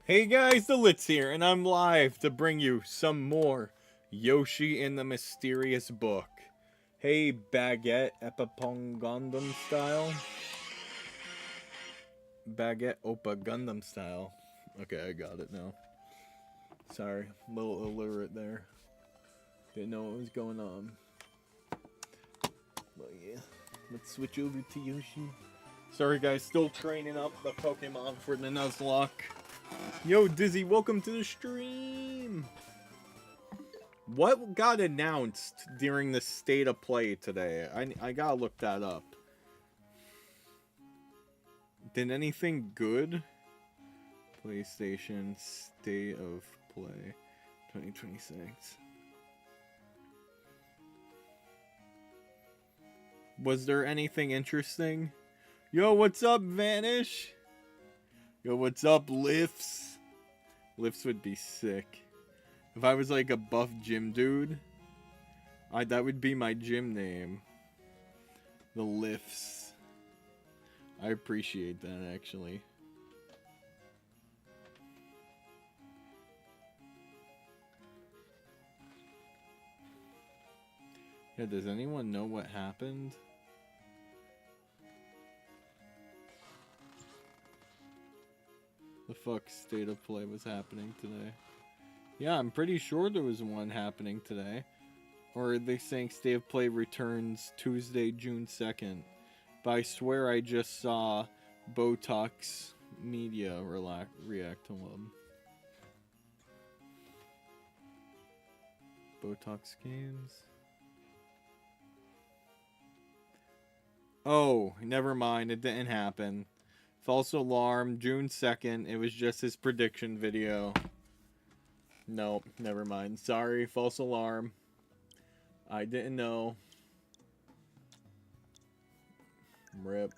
Hey guys, the Litz here, and I'm live to bring you some more Yoshi in the Mysterious Book. Hey, Baguette Epipong Gundam style. Baguette Oppa Gundam style. Okay, I got it now. Sorry, a little illiterate there. Didn't know what was going on. But yeah, let's switch over to Yoshi. Sorry guys, still training up the Pokemon for the Nuzlocke. Yo, Dizzy, welcome to the stream! What got announced during the State of Play today? I gotta look that up. Did anything good? PlayStation State of Play 2026. Was there anything interesting? Yo, what's up, Vanish? Yo, what's up, Lifts? Lifts would be sick. If I was like a buff gym dude, that would be my gym name. The Lifts. I appreciate that, actually. Yeah, does anyone know what happened? The fuck State of Play was happening today? Yeah, I'm pretty sure there was one happening today. Or are they saying State of Play returns Tuesday, June 2nd? But I swear I just saw Botox Media react to one. Botox Games. Oh, never mind. It didn't happen. False alarm, June 2nd. It was just his prediction video. Nope, never mind. Sorry, false alarm. I didn't know. RIP.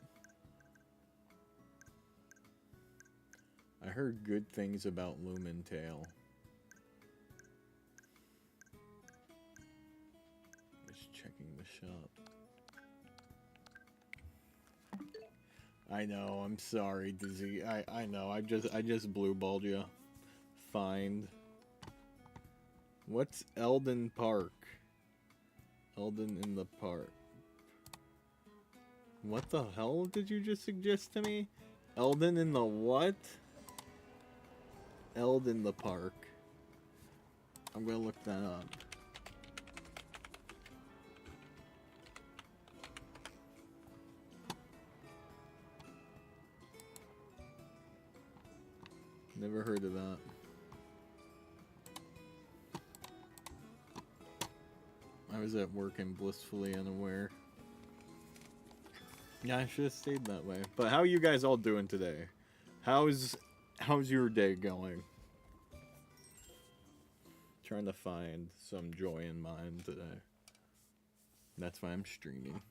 I heard good things about Lumen Tail. Just checking the shop. I know, I'm sorry, Dizzy. I know, I just blue balled you. Find. What's Eldon Park? Eldon in the Park. What the hell did you just suggest to me? Eldon in the what? Eldon the Park. I'm gonna look that up. Never heard of that. I was at work and blissfully unaware. Yeah, I should have stayed that way. But how are you guys all doing today? How's your day going? Trying to find some joy in mine today. That's why I'm streaming.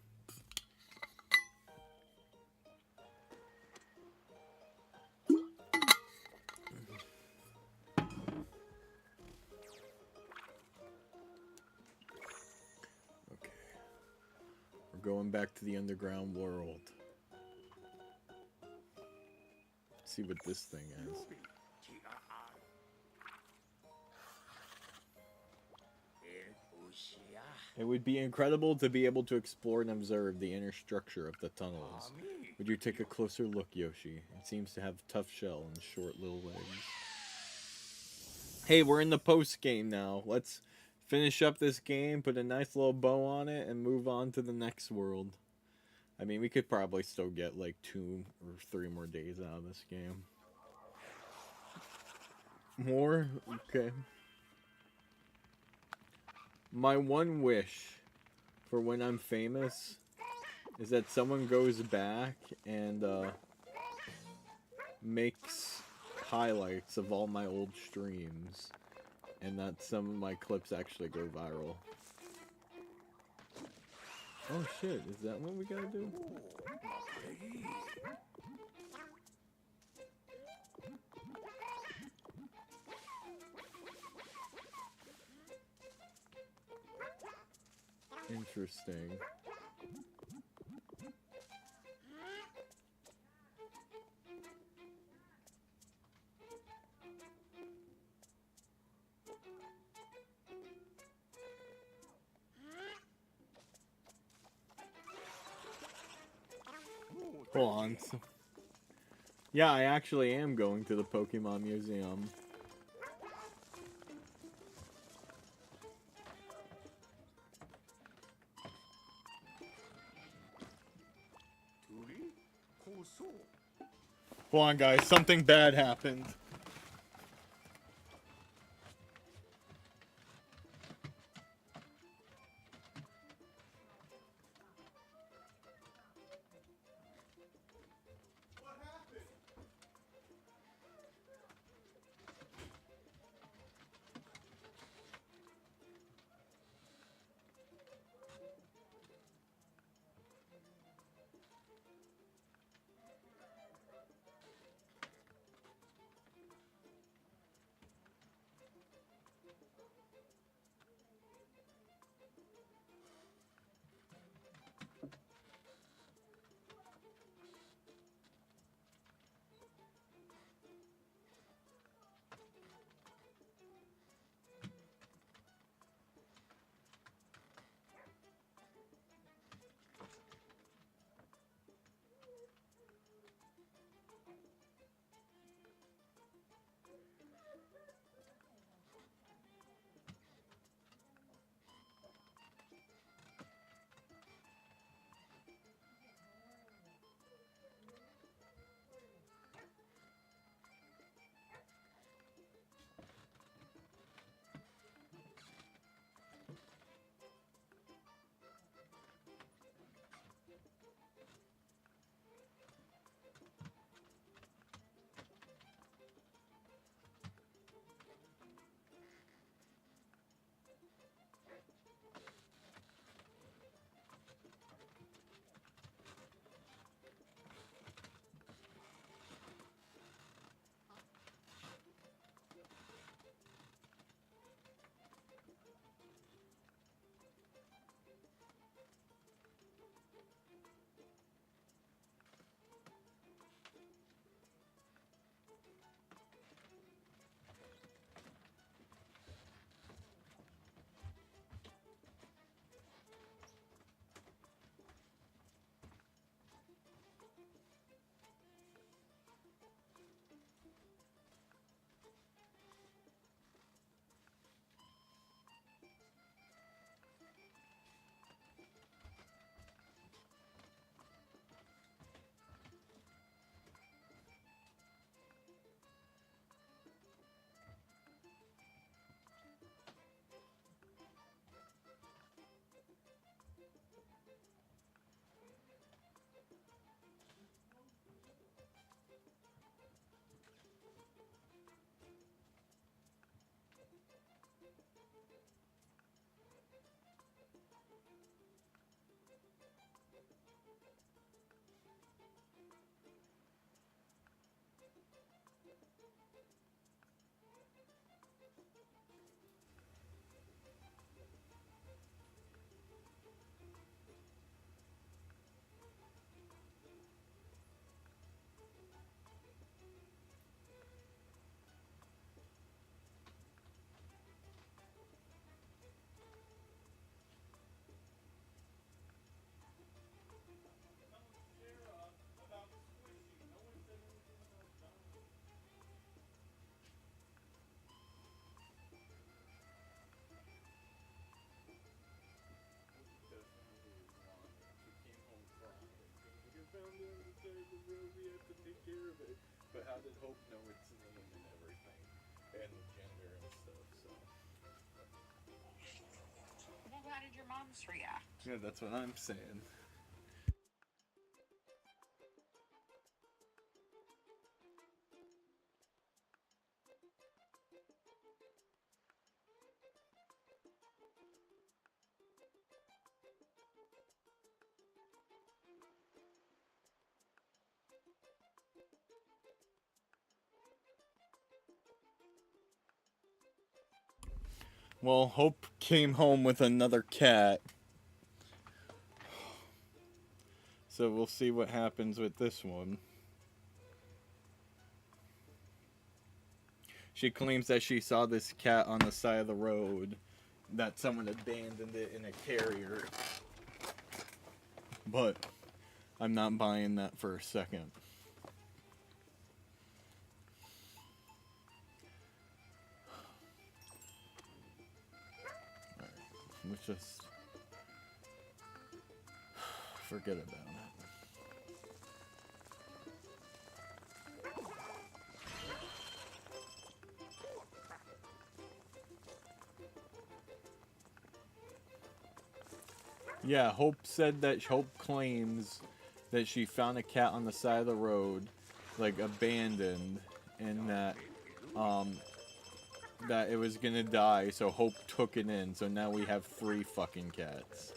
Going back to the underground world. Let's see what this thing is. It would be incredible to be able to explore and observe the inner structure of the tunnels. Would you take a closer look, Yoshi? It seems to have a tough shell and short little legs. Hey, we're in the post game now. Let's finish up this game, put a nice little bow on it, and move on to the next world. I mean, we could probably still get like 2 or 3 more days out of this game. More? Okay. My one wish for when I'm famous is that someone goes back and makes highlights of all my old streams. And that some of my clips actually go viral. Oh shit, is that what we gotta do? Interesting. Hold on. Yeah, I actually am going to the Pokemon Museum. Hold on, guys. Something bad happened. But how did Hope know its name and everything? And the gender and stuff, so. Well, how did your moms react? Yeah, that's what I'm saying. Well, Hope came home with another cat. So we'll see what happens with this one. She claims that she saw this cat on the side of the road, that someone abandoned it in a carrier. But I'm not buying that for a second. Alright, let's just forget about it. Yeah, Hope said that Hope claims that she found a cat on the side of the road, like abandoned, and that it was gonna die, so Hope took it in, so now we have 3 fucking cats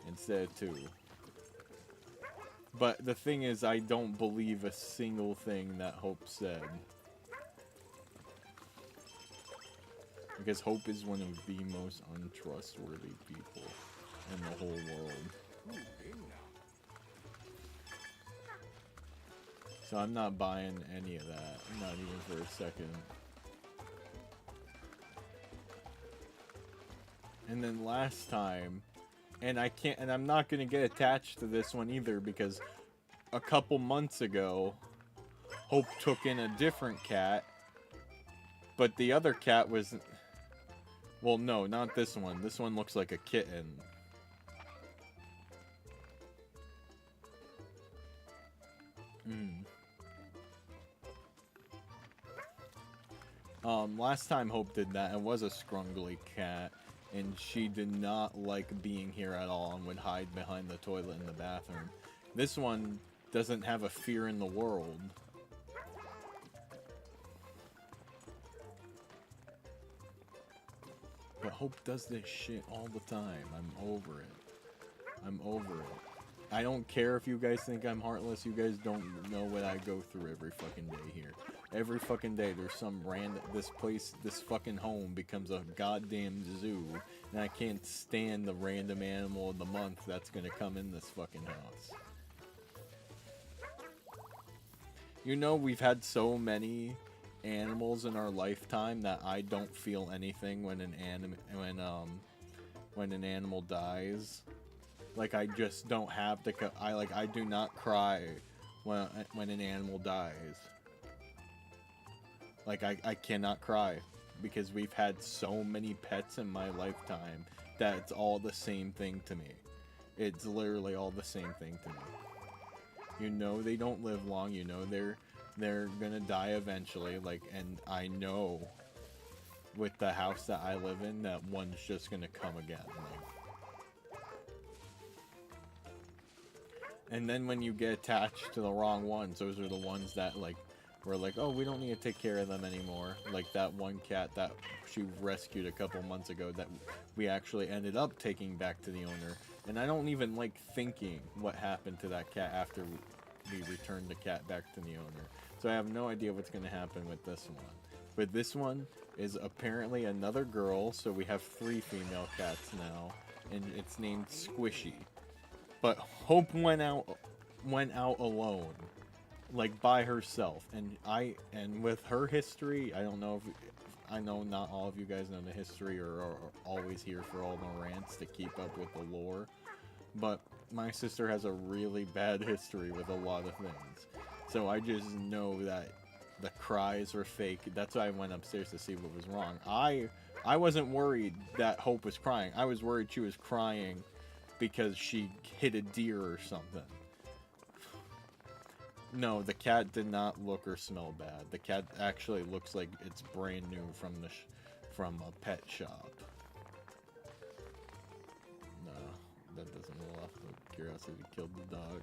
instead of 2. But the thing is, I don't believe a single thing that Hope said. Because Hope is one of the most untrustworthy people in the whole world. So I'm not buying any of that, not even for a second. And then last time, and I'm not gonna get attached to this one either, because a couple months ago, Hope took in a different cat, but the other cat was, well, no, not this one. This one looks like a kitten. Last time Hope did that, it was a scrungly cat, and she did not like being here at all and would hide behind the toilet in the bathroom. This one doesn't have a fear in the world. But Hope does this shit all the time. I'm over it. I'm over it. I don't care if you guys think I'm heartless. You guys don't know what I go through every fucking day here. Every fucking day there's some random, this fucking home becomes a goddamn zoo, and I can't stand the random animal of the month that's gonna come in this fucking house. You know, we've had so many animals in our lifetime that I don't feel anything when an animal dies. Like, I just don't have to. I do not cry when an animal dies. Like, I cannot cry because we've had so many pets in my lifetime that it's all the same thing to me. It's literally all the same thing to me. You know they don't live long. You know they're gonna die eventually. Like, and I know with the house that I live in that one's just gonna come again. Like, and then when you get attached to the wrong ones, those are the ones that, like, we're like, oh, we don't need to take care of them anymore. Like that one cat that she rescued a couple months ago that we actually ended up taking back to the owner. And I don't even like thinking what happened to that cat after we returned the cat back to the owner. So I have no idea what's going to happen with this one. But this one is apparently another girl, so we have 3 female cats now, and it's named Squishy. But Hope went out alone, like by herself, and with her history, I don't know if I know not all of you guys know the history or are always here for all the rants to keep up with the lore, but my sister has a really bad history with a lot of things, so I just know that the cries were fake. That's why I went upstairs to see what was wrong. I wasn't worried that Hope was crying. I was worried she was crying because she hit a deer or something. No, the cat did not look or smell bad. The cat actually looks like it's brand new from a pet shop. No, that doesn't roll off the curiosity killed the dog.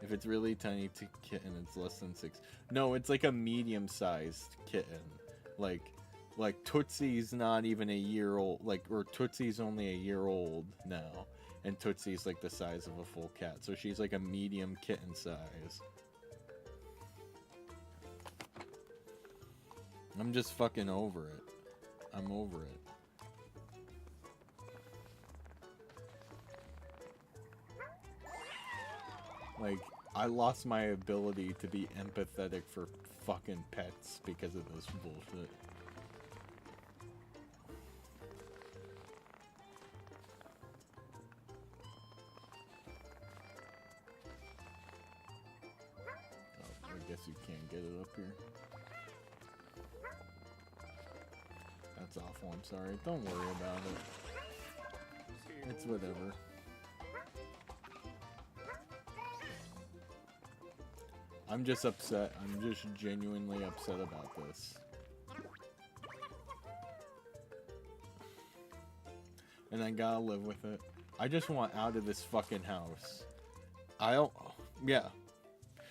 If it's really tiny kitten, it's less than 6. No, it's like a medium-sized kitten. Like Tootsie's not even a year old. Or Tootsie's only a year old now. And Tootsie's like the size of a full cat. So she's like a medium kitten size. I'm just fucking over it. I'm over it. Like, I lost my ability to be empathetic for fucking pets because of this bullshit. guess you can't get it up here. That's awful, I'm sorry. Don't worry about it. It's whatever. I'm just upset. I'm just genuinely upset about this. And I gotta live with it. I just want out of this fucking house. I don't... Yeah.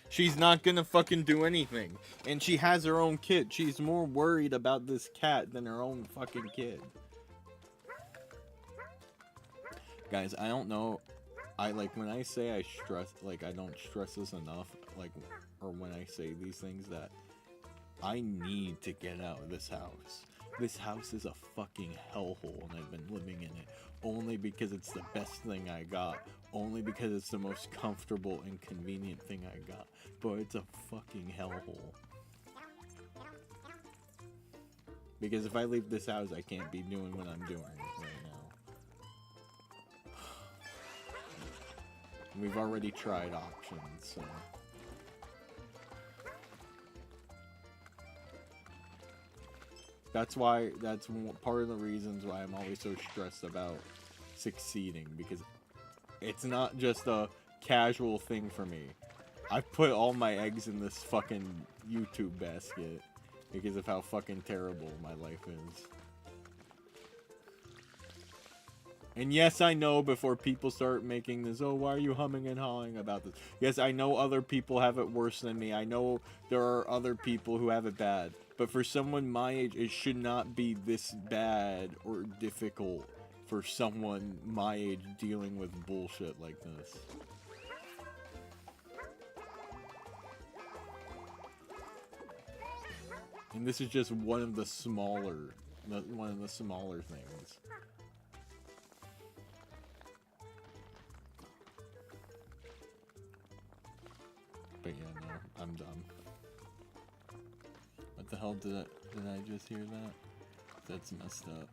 She's not gonna fucking do anything. And she has her own kid. She's more worried about this cat than her own fucking kid. Guys, I don't know. I, like, when I say I stress... Like, I don't stress this enough. Like, or when I say these things that... I need to get out of this house. This house is a fucking hellhole, and I've been living in it only because it's the best thing I got. Only because it's the most comfortable and convenient thing I got. But it's a fucking hellhole. Because if I leave this house, I can't be doing what I'm doing right now. We've already tried options, so... That's part of the reasons why I'm always so stressed about succeeding, because it's not just a casual thing for me. I've put all my eggs in this fucking YouTube basket because of how fucking terrible my life is. And yes, I know, before people start making this, oh, why are you humming and hawing about this? Yes, I know other people have it worse than me. I know there are other people who have it bad. But for someone my age, it should not be this bad or difficult for someone my age dealing with bullshit like this. And this is just one of the smaller things. But yeah, no, I'm done. What the hell did I just hear that? That's messed up.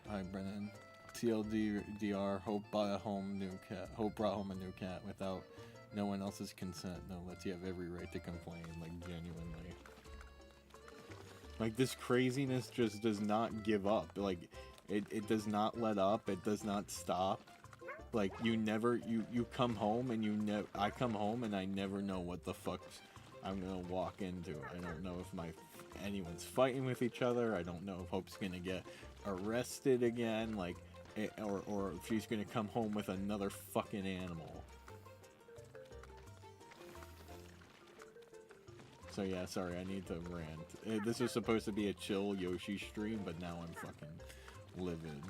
Hi Brennan. TLDR, Hope brought home a new cat without no one else's consent. No, lets you have every right to complain, like genuinely. Like, this craziness just does not give up. Like, it does not let up, it does not stop. Like, you come home and I come home and I never know what the fuck I'm gonna walk into. I don't know if anyone's fighting with each other. I don't know if Hope's gonna get arrested again, like, or if she's gonna come home with another fucking animal. So yeah, sorry, I need to rant. This was supposed to be a chill Yoshi stream, but now I'm fucking livid.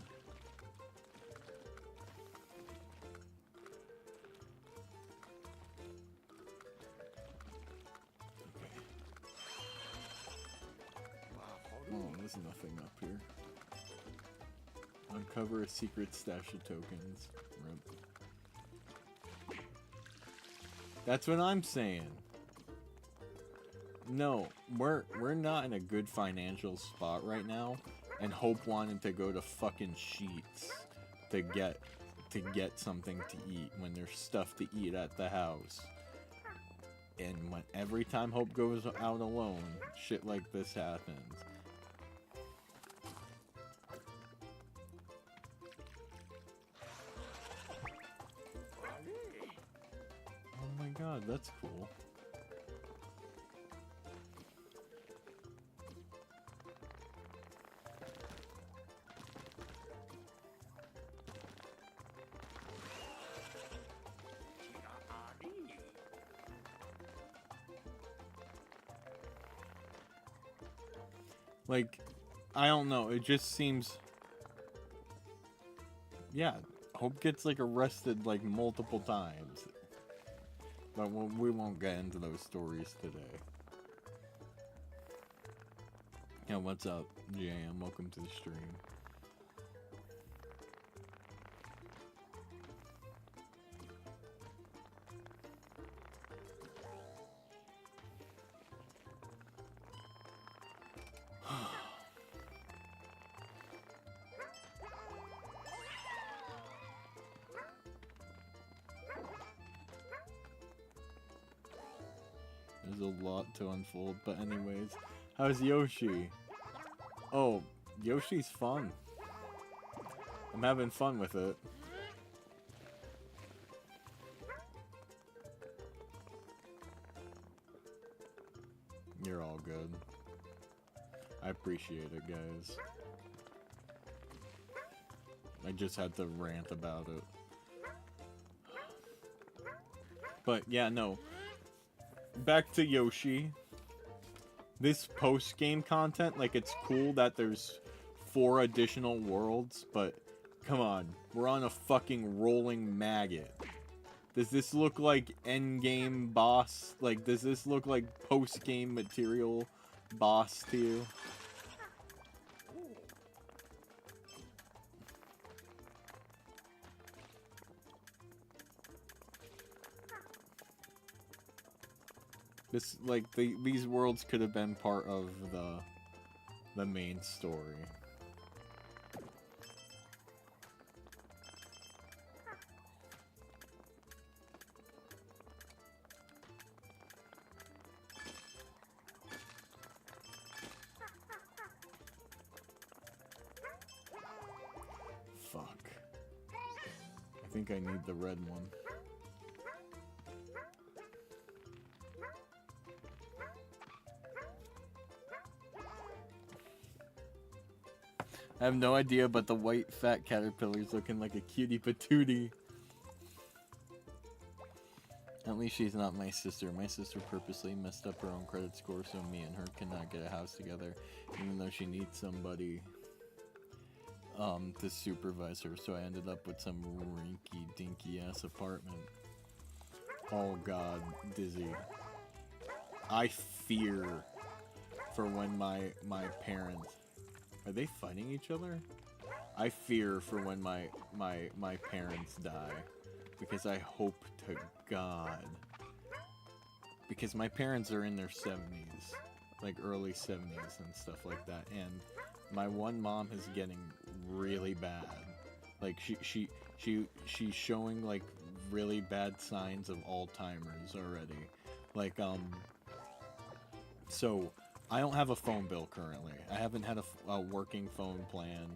Oh, there's nothing up here. Uncover a secret stash of tokens. Rip. That's what I'm saying. No, we're not in a good financial spot right now, and Hope wanted to go to fucking Sheets to get something to eat when there's stuff to eat at the house. And every time Hope goes out alone, shit like this happens. Oh my god, that's cool. Like, I don't know, it just seems... Yeah, Hope gets, like, arrested, like, multiple times. But we won't get into those stories today. Yeah, what's up, JM? Welcome to the stream. There's a lot to unfold, but anyways. How's Yoshi? Oh, Yoshi's fun. I'm having fun with it. You're all good. I appreciate it, guys. I just had to rant about it. But yeah, no. Back to Yoshi. This post-game content, like, it's cool that there's 4 additional worlds, but come on, we're on a fucking rolling maggot. Does this look like endgame boss? Like, does this look like post-game material boss to you? This, like, these worlds could have been part of the main story. Fuck. I think I need the red one. I have no idea, but the white fat caterpillar's looking like a cutie patootie. At least she's not my sister. My sister purposely messed up her own credit score so me and her cannot get a house together, even though she needs somebody to supervise her. So I ended up with some rinky dinky ass apartment. Oh god, Dizzy. I fear for when my parents... Are they fighting each other? I fear for when my parents die. Because I hope to God. Because my parents are in their 70s. Like early 70s and stuff like that. And my one mom is getting really bad. Like she's showing like really bad signs of Alzheimer's already. Like so I don't have a phone bill currently. I haven't had a working phone plan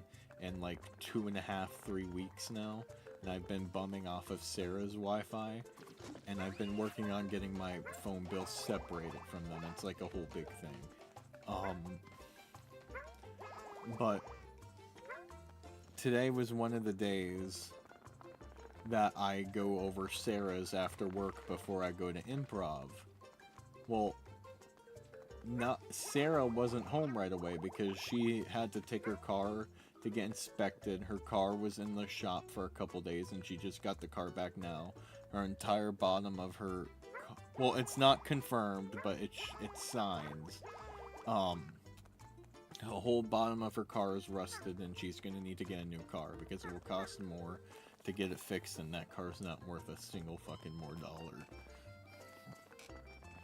in like 2.5, 3 weeks now. And I've been bumming off of Sarah's Wi-Fi. And I've been working on getting my phone bill separated from them. It's like a whole big thing. But today was one of the days that I go over Sarah's after work before I go to improv. Well, Sarah wasn't home right away because she had to take her car to get inspected. Her car was in the shop for a couple days and she just got the car back now. Her entire bottom of her... Well, it's not confirmed, but it's signs. The whole bottom of her car is rusted and she's going to need to get a new car because it will cost more to get it fixed and that car's not worth a single fucking more dollar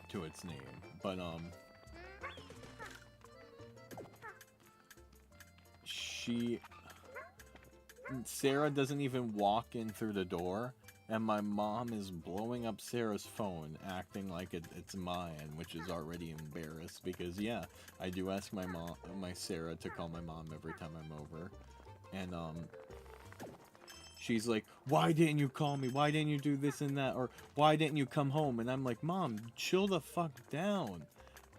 to its name. But, Sarah doesn't even walk in through the door, and my mom is blowing up Sarah's phone, acting like it's mine, which is already embarrassed, because yeah, I do ask my Sarah to call my mom every time I'm over, and she's like, why didn't you call me, why didn't you do this and that, or why didn't you come home, and I'm like, Mom, chill the fuck down.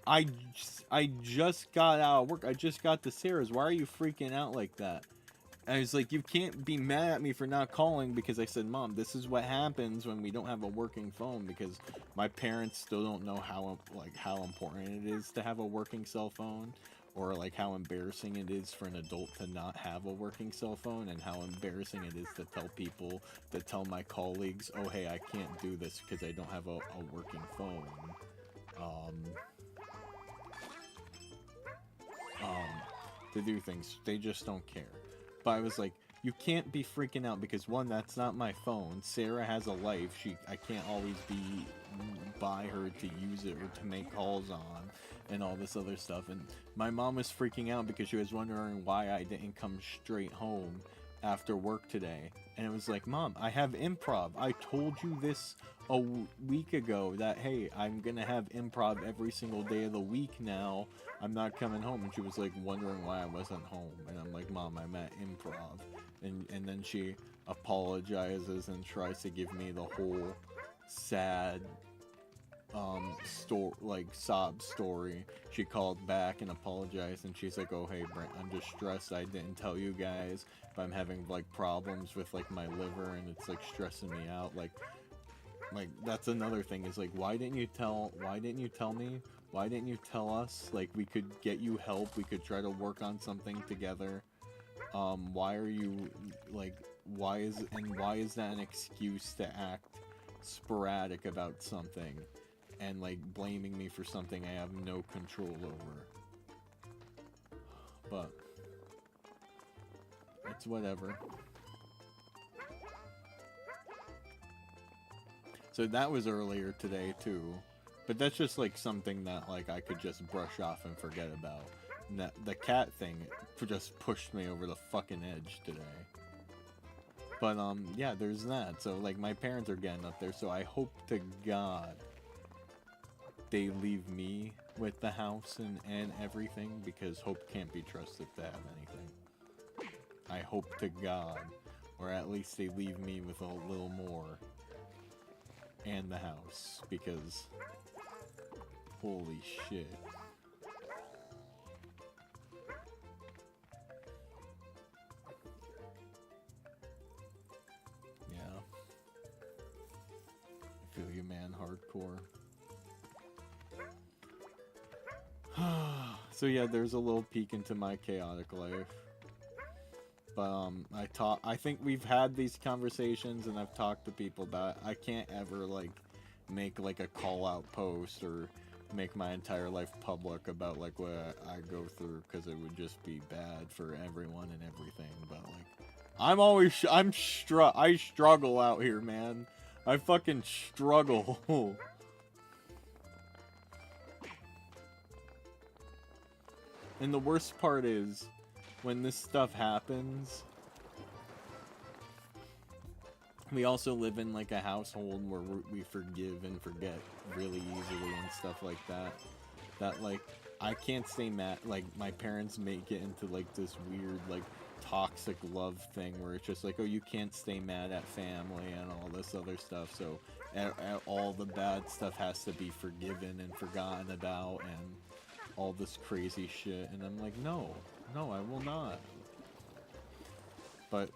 I just got out of work. I just got to Sarah's. Why are you freaking out like that? And I was like, you can't be mad at me for not calling because I said, Mom, this is what happens when we don't have a working phone because my parents still don't know how important it is to have a working cell phone or like how embarrassing it is for an adult to not have a working cell phone and how embarrassing it is to tell people, to tell my colleagues, oh, hey, I can't do this because I don't have a working phone. To do things. They just don't care. But I was like, you can't be freaking out because one, that's not my phone. Sarah has a life. I can't always be by her to use it or to make calls on and all this other stuff. And my mom was freaking out because she was wondering why I didn't come straight home after work today. And it was like, Mom, I have improv. I told you this a week ago that, hey, I'm gonna have improv every single day of the week now. I'm not coming home. And she was like wondering why I wasn't home. And I'm like, Mom, I'm at improv. And then she apologizes and tries to give me the whole sad sob story. She called back and apologized, and she's like, oh hey Brent, I'm just stressed, I didn't tell you guys, but I'm having like problems with like my liver and it's like stressing me out. Like that's another thing, is like, why didn't you tell me, why didn't you tell us? Like, we could get you help, we could try to work on something together. Why are you like, why is that an excuse to act sporadic about something and like blaming me for something I have no control over? But it's whatever. So that was earlier today too, but that's just like something that like I could just brush off and forget about. And the cat thing just pushed me over the fucking edge today. But yeah, there's that. So like my parents are getting up there, so I hope to God they leave me with the house and everything, because Hope can't be trusted to have anything. I hope to God, or at least they leave me with a little more, and the house, because holy shit. Yeah. I feel you, man, hardcore. So yeah, there's a little peek into my chaotic life. But I think we've had these conversations and I've talked to people about it. I can't ever like make like a call out post or make my entire life public about like what I go through, because it would just be bad for everyone and everything. But like, I struggle out here, man. I fucking struggle. And the worst part is, when this stuff happens, we also live in like a household where we forgive and forget really easily and stuff like that. That like, I can't stay mad. Like, my parents make it into like this weird like toxic love thing where it's just like, oh, you can't stay mad at family and all this other stuff. So all the bad stuff has to be forgiven and forgotten about and all this crazy shit. And I'm like, no, I will not. But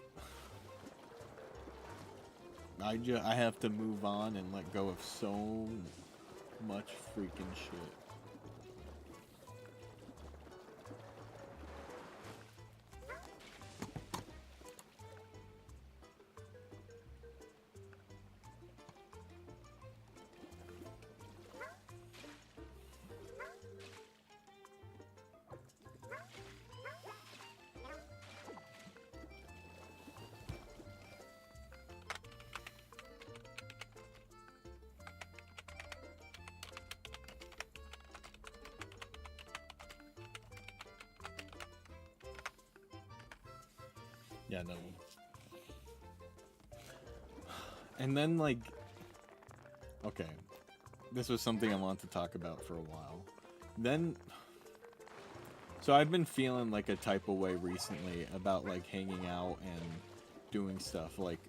I have to move on and let go of so much freaking shit. Yeah, no. And then, like, okay, this was something I wanted to talk about for a while. Then, so I've been feeling like a type of way recently about like hanging out and doing stuff. Like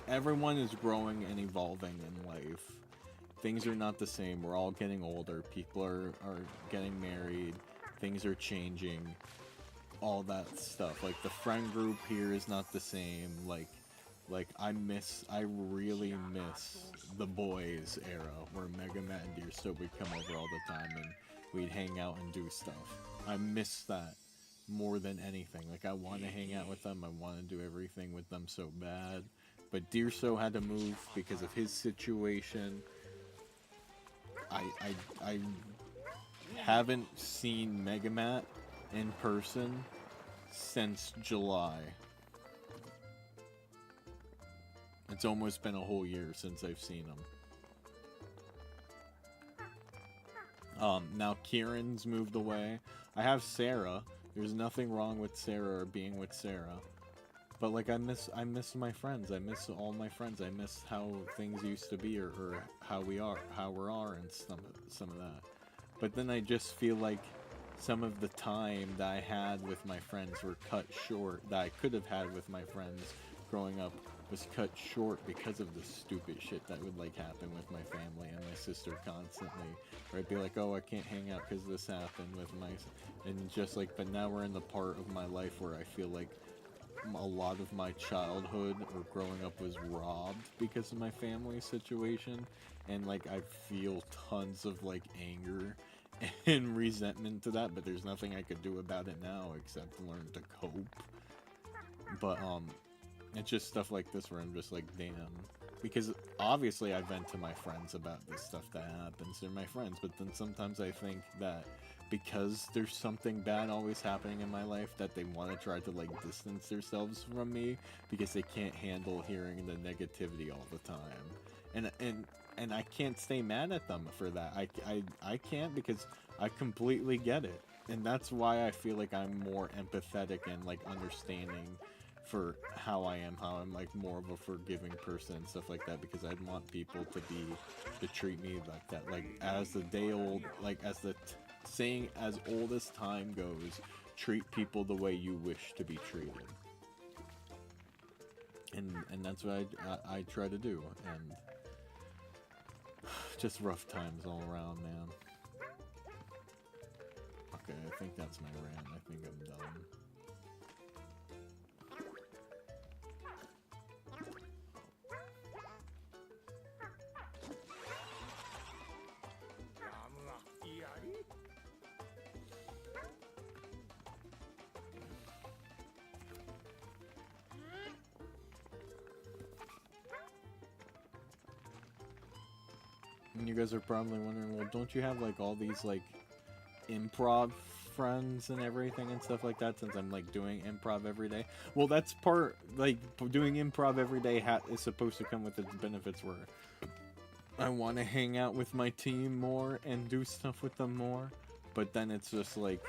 everyone is growing and evolving in life. Things are not the same. We're all getting older. People are getting married. Things are changing. All that stuff. Like, the friend group here is not the same. Like I really miss the boys era where Mega Matt and Deersto would come over all the time and we'd hang out and do stuff. I miss that more than anything. Like, I want to hang out with them. I want to do everything with them so bad. But Deersto had to move because of his situation. I haven't seen Mega Matt in person since July. It's almost been a whole year since I've seen him. Now Kieran's moved away. I have Sarah. There's nothing wrong with Sarah or being with Sarah. But like I miss my friends. I miss all my friends. I miss how things used to be, or how we are, and some of that. But then I just feel like some of the time that I had with my friends were cut short, that I could have had with my friends growing up was cut short because of the stupid shit that would like happen with my family and my sister constantly. Where I'd be like, oh, I can't hang out because this happened with my, and just like, but now we're in the part of my life where I feel like a lot of my childhood or growing up was robbed because of my family situation, and like I feel tons of like anger and resentment to that, but there's nothing I could do about it now except learn to cope. But it's just stuff like this where I'm just like, damn, because obviously I vent to my friends about this stuff that happens. They're my friends, but then sometimes I think that because there's something bad always happening in my life, that they want to try to like distance themselves from me because they can't handle hearing the negativity all the time. And I can't stay mad at them for that. I can't, because I completely get it. And that's why I feel like I'm more empathetic and like understanding for how I'm like more of a forgiving person and stuff like that, because I'd want people to treat me like that. Like as the day old, like as the saying as old as time goes, treat people the way you wish to be treated. And that's what I try to do. And just rough times all around, man. Okay, I think that's my rant. I think I'm done. And you guys are probably wondering, well, don't you have like all these like improv friends and everything and stuff like that, since I'm like doing improv every day? Well, that's part, like doing improv every day is supposed to come with its benefits, where I want to hang out with my team more and do stuff with them more, but then it's just like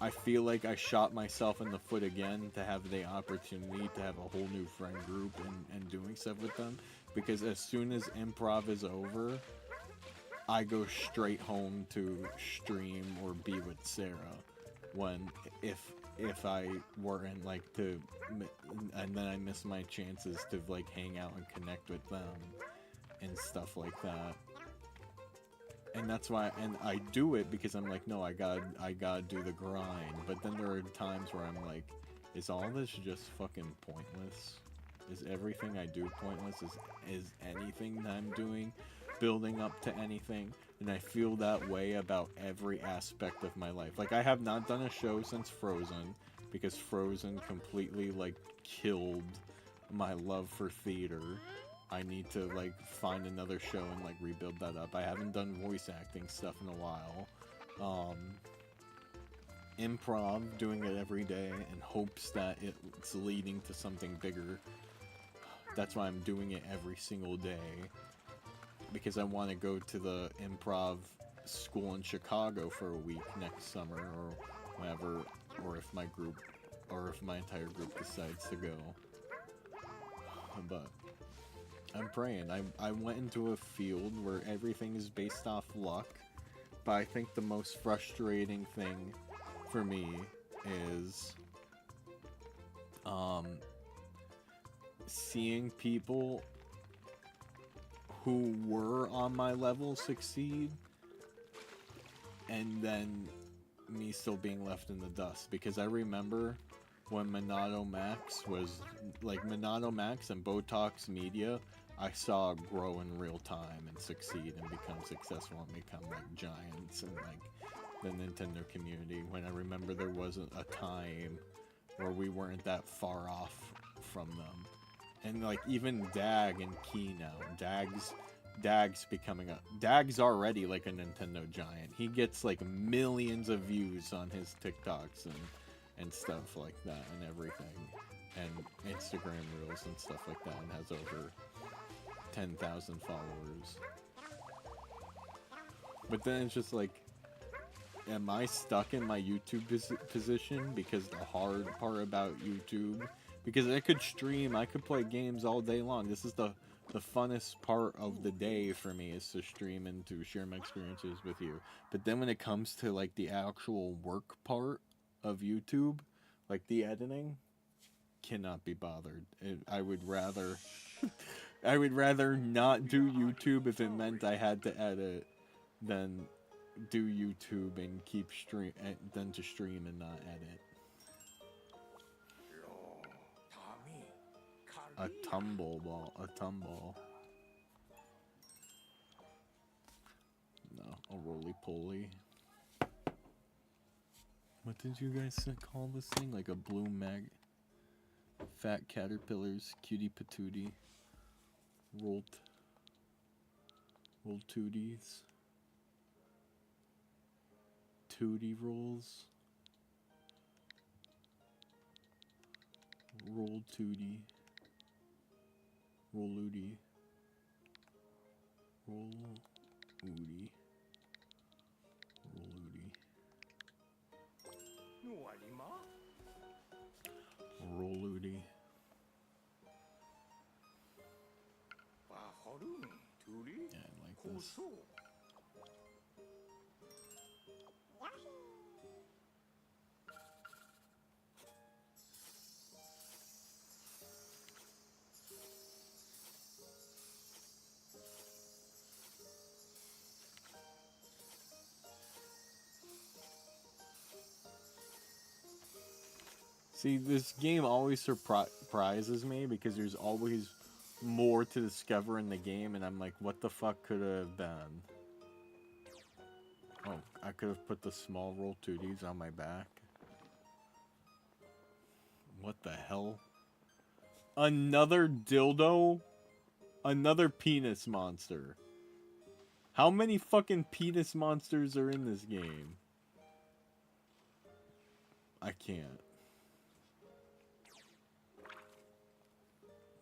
I feel like I shot myself in the foot again to have the opportunity to have a whole new friend group and doing stuff with them, because as soon as improv is over, I go straight home to stream or be with Sarah, when if I weren't like to, and then I miss my chances to like hang out and connect with them and stuff like that. And that's why, and I do it because I'm like, no, I gotta do the grind. But then there are times where I'm like, is all this just fucking pointless? Is everything I do pointless? Is anything that I'm doing building up to anything? And I feel that way about every aspect of my life. Like, I have not done a show since Frozen, because Frozen completely like killed my love for theater. I need to like find another show and like rebuild that up. I haven't done voice acting stuff in a while. Improv, doing it every day in hopes that it's leading to something bigger. That's why I'm doing it every single day, because I want to go to the improv school in Chicago for a week next summer or whenever, or if my entire group decides to go. But I'm praying. I went into a field where everything is based off luck, but I think the most frustrating thing for me is seeing people who were on my level succeed, and then me still being left in the dust. Because I remember when Monado Max was like Monado Max and Botox Media, I saw grow in real time and succeed and become successful and become like giants in like the Nintendo community, when I remember there wasn't a time where we weren't that far off from them. And like even Dag and Key now, Dag's becoming Dag's already like a Nintendo giant. He gets like millions of views on his TikToks and stuff like that and everything, and Instagram reels and stuff like that, and has over 10,000 followers. But then it's just like, am I stuck in my YouTube position? Because the hard part about YouTube Because I could stream, I could play games all day long. This is the funnest part of the day for me, is to stream and to share my experiences with you. But then when it comes to like the actual work part of YouTube, like the editing, cannot be bothered. I would rather I would rather not do YouTube if it meant I had to edit than do YouTube and keep stream than to stream and not edit. A tumble ball. A tumble. No, a roly-poly. What did you guys call this thing? Like a blue mag... Fat caterpillars, cutie patootie. Rolled tooties. Tootie rolls. Rolled tootie. Roll Oodie. Roll Oodie. Roll Oodie. Roll Oodie. Yeah, I like this. See, this game always surprises me because there's always more to discover in the game, and I'm like, what the fuck could it have been? Oh, I could have put the small roll tooties on my back. What the hell? Another dildo? Another penis monster. How many fucking penis monsters are in this game? I can't.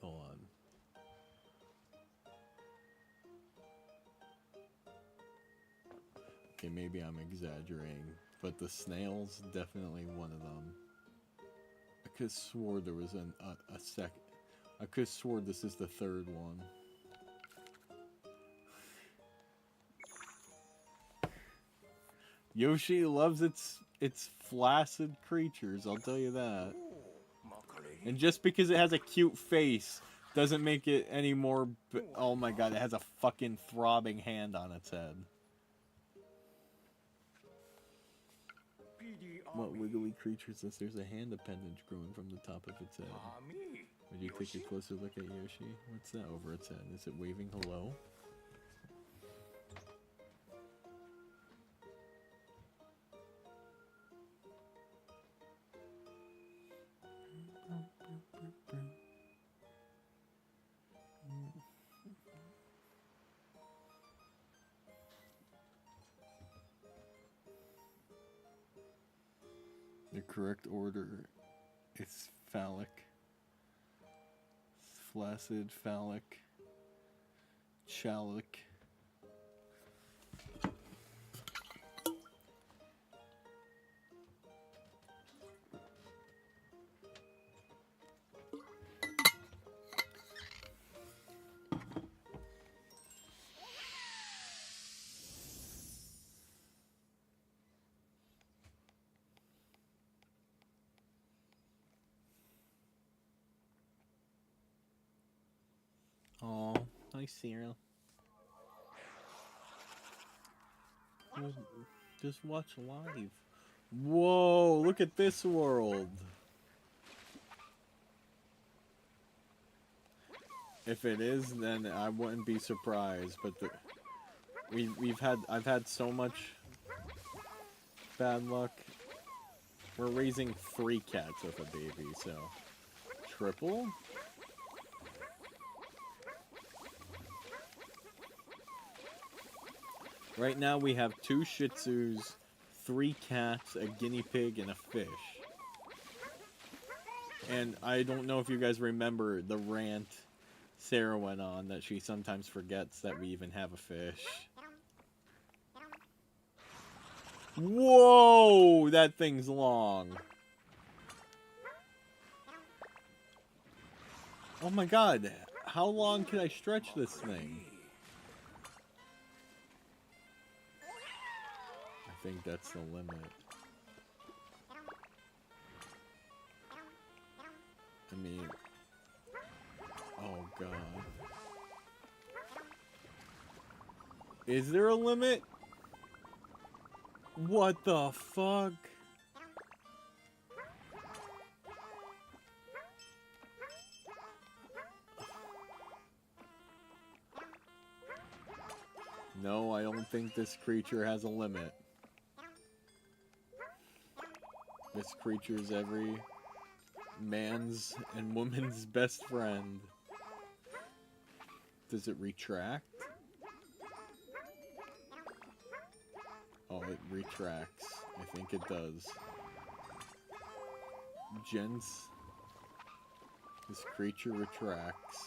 Hold on. Okay, maybe I'm exaggerating, but the snail's definitely one of them. I could have swore there was a second. I could have swore this is the third one. Yoshi loves its flaccid creatures, I'll tell you that. And just because it has a cute face doesn't make it any more... Oh my god, it has a fucking throbbing hand on its head. What wiggly creature is this? There's a hand appendage growing from the top of its head. Would you take a closer look at Yoshi? What's that over its head? Is it waving hello? The correct order is phallic. Flaccid, phallic, challic. Oh, nice cereal. Just watch live. Whoa, look at this world. If it is, then I wouldn't be surprised. But I've had so much bad luck. We're raising 3 cats with a baby, so triple. Right now we have 2 Shih Tzus, 3 cats, a guinea pig, and a fish. And I don't know if you guys remember the rant Sarah went on that she sometimes forgets that we even have a fish. Whoa! That thing's long. Oh my god, how long can I stretch this thing? I think that's the limit. I mean, oh god. Is there a limit? What the fuck? No, I don't think this creature has a limit. This creature is every man's and woman's best friend. Does it retract? Oh, it retracts. I think it does. Gents, this creature retracts.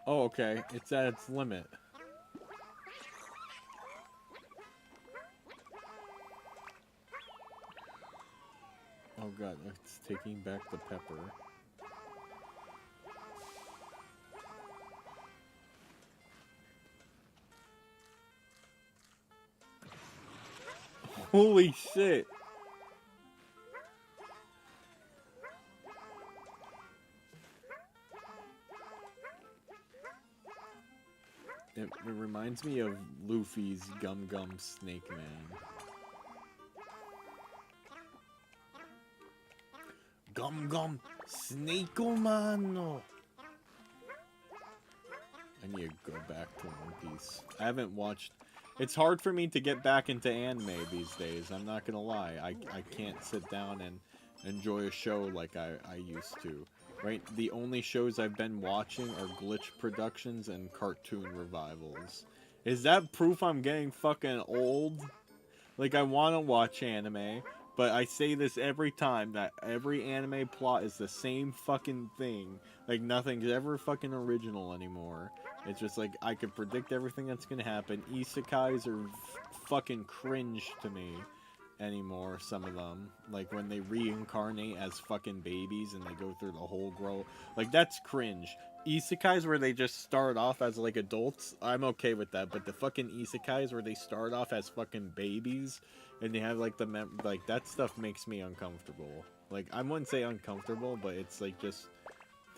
Oh, okay. It's at its limit. Oh god, it's taking back the pepper. Holy shit! It reminds me of Luffy's Gum Gum Snake Man. Gum Gum Snake Man! I need to go back to One Piece. I haven't watched... It's hard for me to get back into anime these days, I'm not gonna lie. I can't sit down and enjoy a show like I used to. Right? The only shows I've been watching are glitch productions and cartoon revivals. Is that proof I'm getting fucking old? Like, I want to watch anime, but I say this every time, that every anime plot is the same fucking thing. Like, nothing's ever fucking original anymore. It's just like, I can predict everything that's gonna happen. Isekais are fucking cringe to me anymore, some of them. Like, when they reincarnate as fucking babies and they go through the whole grow. Like, that's cringe. Isekais where they just start off as, like, adults, I'm okay with that. But the fucking isekais where they start off as fucking babies and they have, like, like, that stuff makes me uncomfortable. Like, I wouldn't say uncomfortable, but it's, like, just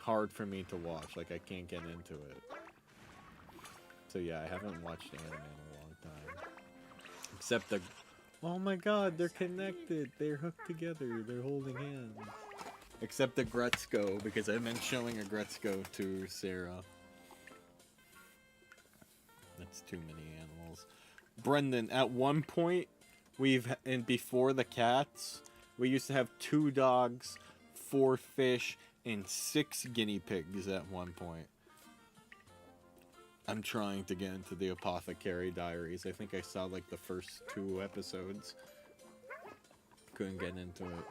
hard for me to watch. Like, I can't get into it. So, yeah, I haven't watched anime in a long time. Except the... Oh my god, they're connected. They're hooked together. They're holding hands. Except the Gretzko, because I've been showing a Gretzko to Sarah. That's too many animals. Brendan, at one point, and before the cats, we used to have 2 dogs, 4 fish, and 6 guinea pigs at one point. I'm trying to get into the Apothecary Diaries. I think I saw, like, the first 2 episodes. Couldn't get into it.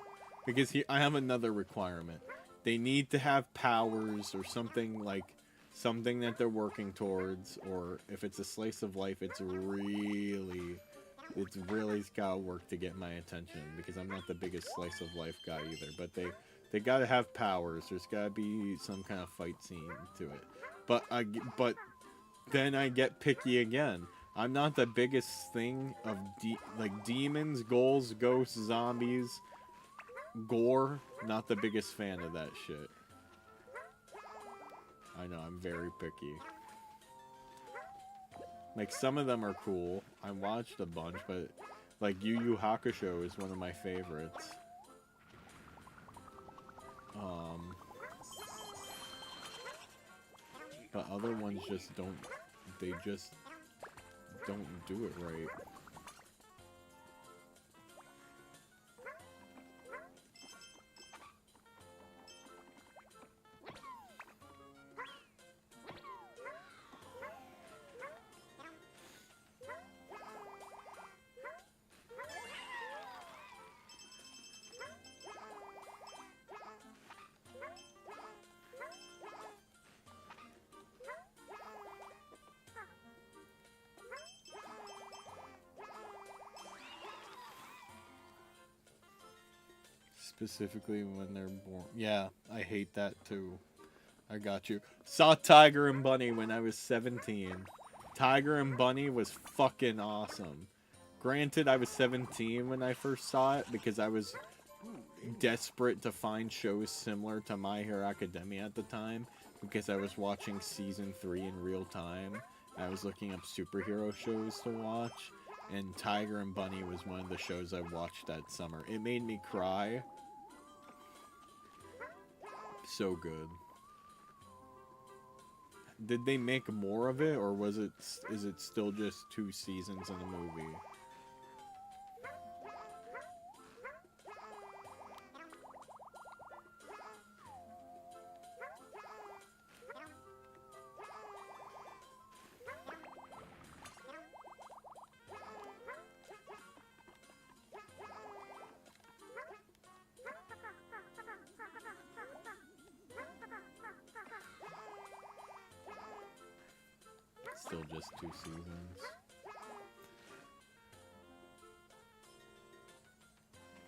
Because I have another requirement. They need to have powers or something, like, something that they're working towards. Or if it's a slice of life, it's really gotta work to get my attention. Because I'm not the biggest slice of life guy either. But they gotta have powers. There's gotta be some kind of fight scene to it. But then I get picky again. I'm not the biggest thing of like demons, ghouls, ghosts, zombies, gore. Not the biggest fan of that shit. I know, I'm very picky. Like, some of them are cool. I watched a bunch, but like Yu Yu Hakusho is one of my favorites. But other ones just don't, they just don't do it right. Specifically when they're born. Yeah, I hate that too. I got you. Saw Tiger and Bunny when I was 17. Tiger and Bunny was fucking awesome. Granted, I was 17 when I first saw it because I was desperate to find shows similar to My Hero Academia at the time because I was watching season 3 in real time. I was looking up superhero shows to watch, and Tiger and Bunny was one of the shows I watched that summer. It made me cry. So good. Did they make more of it, or is it still just 2 seasons in the movie? Still just 2 seasons.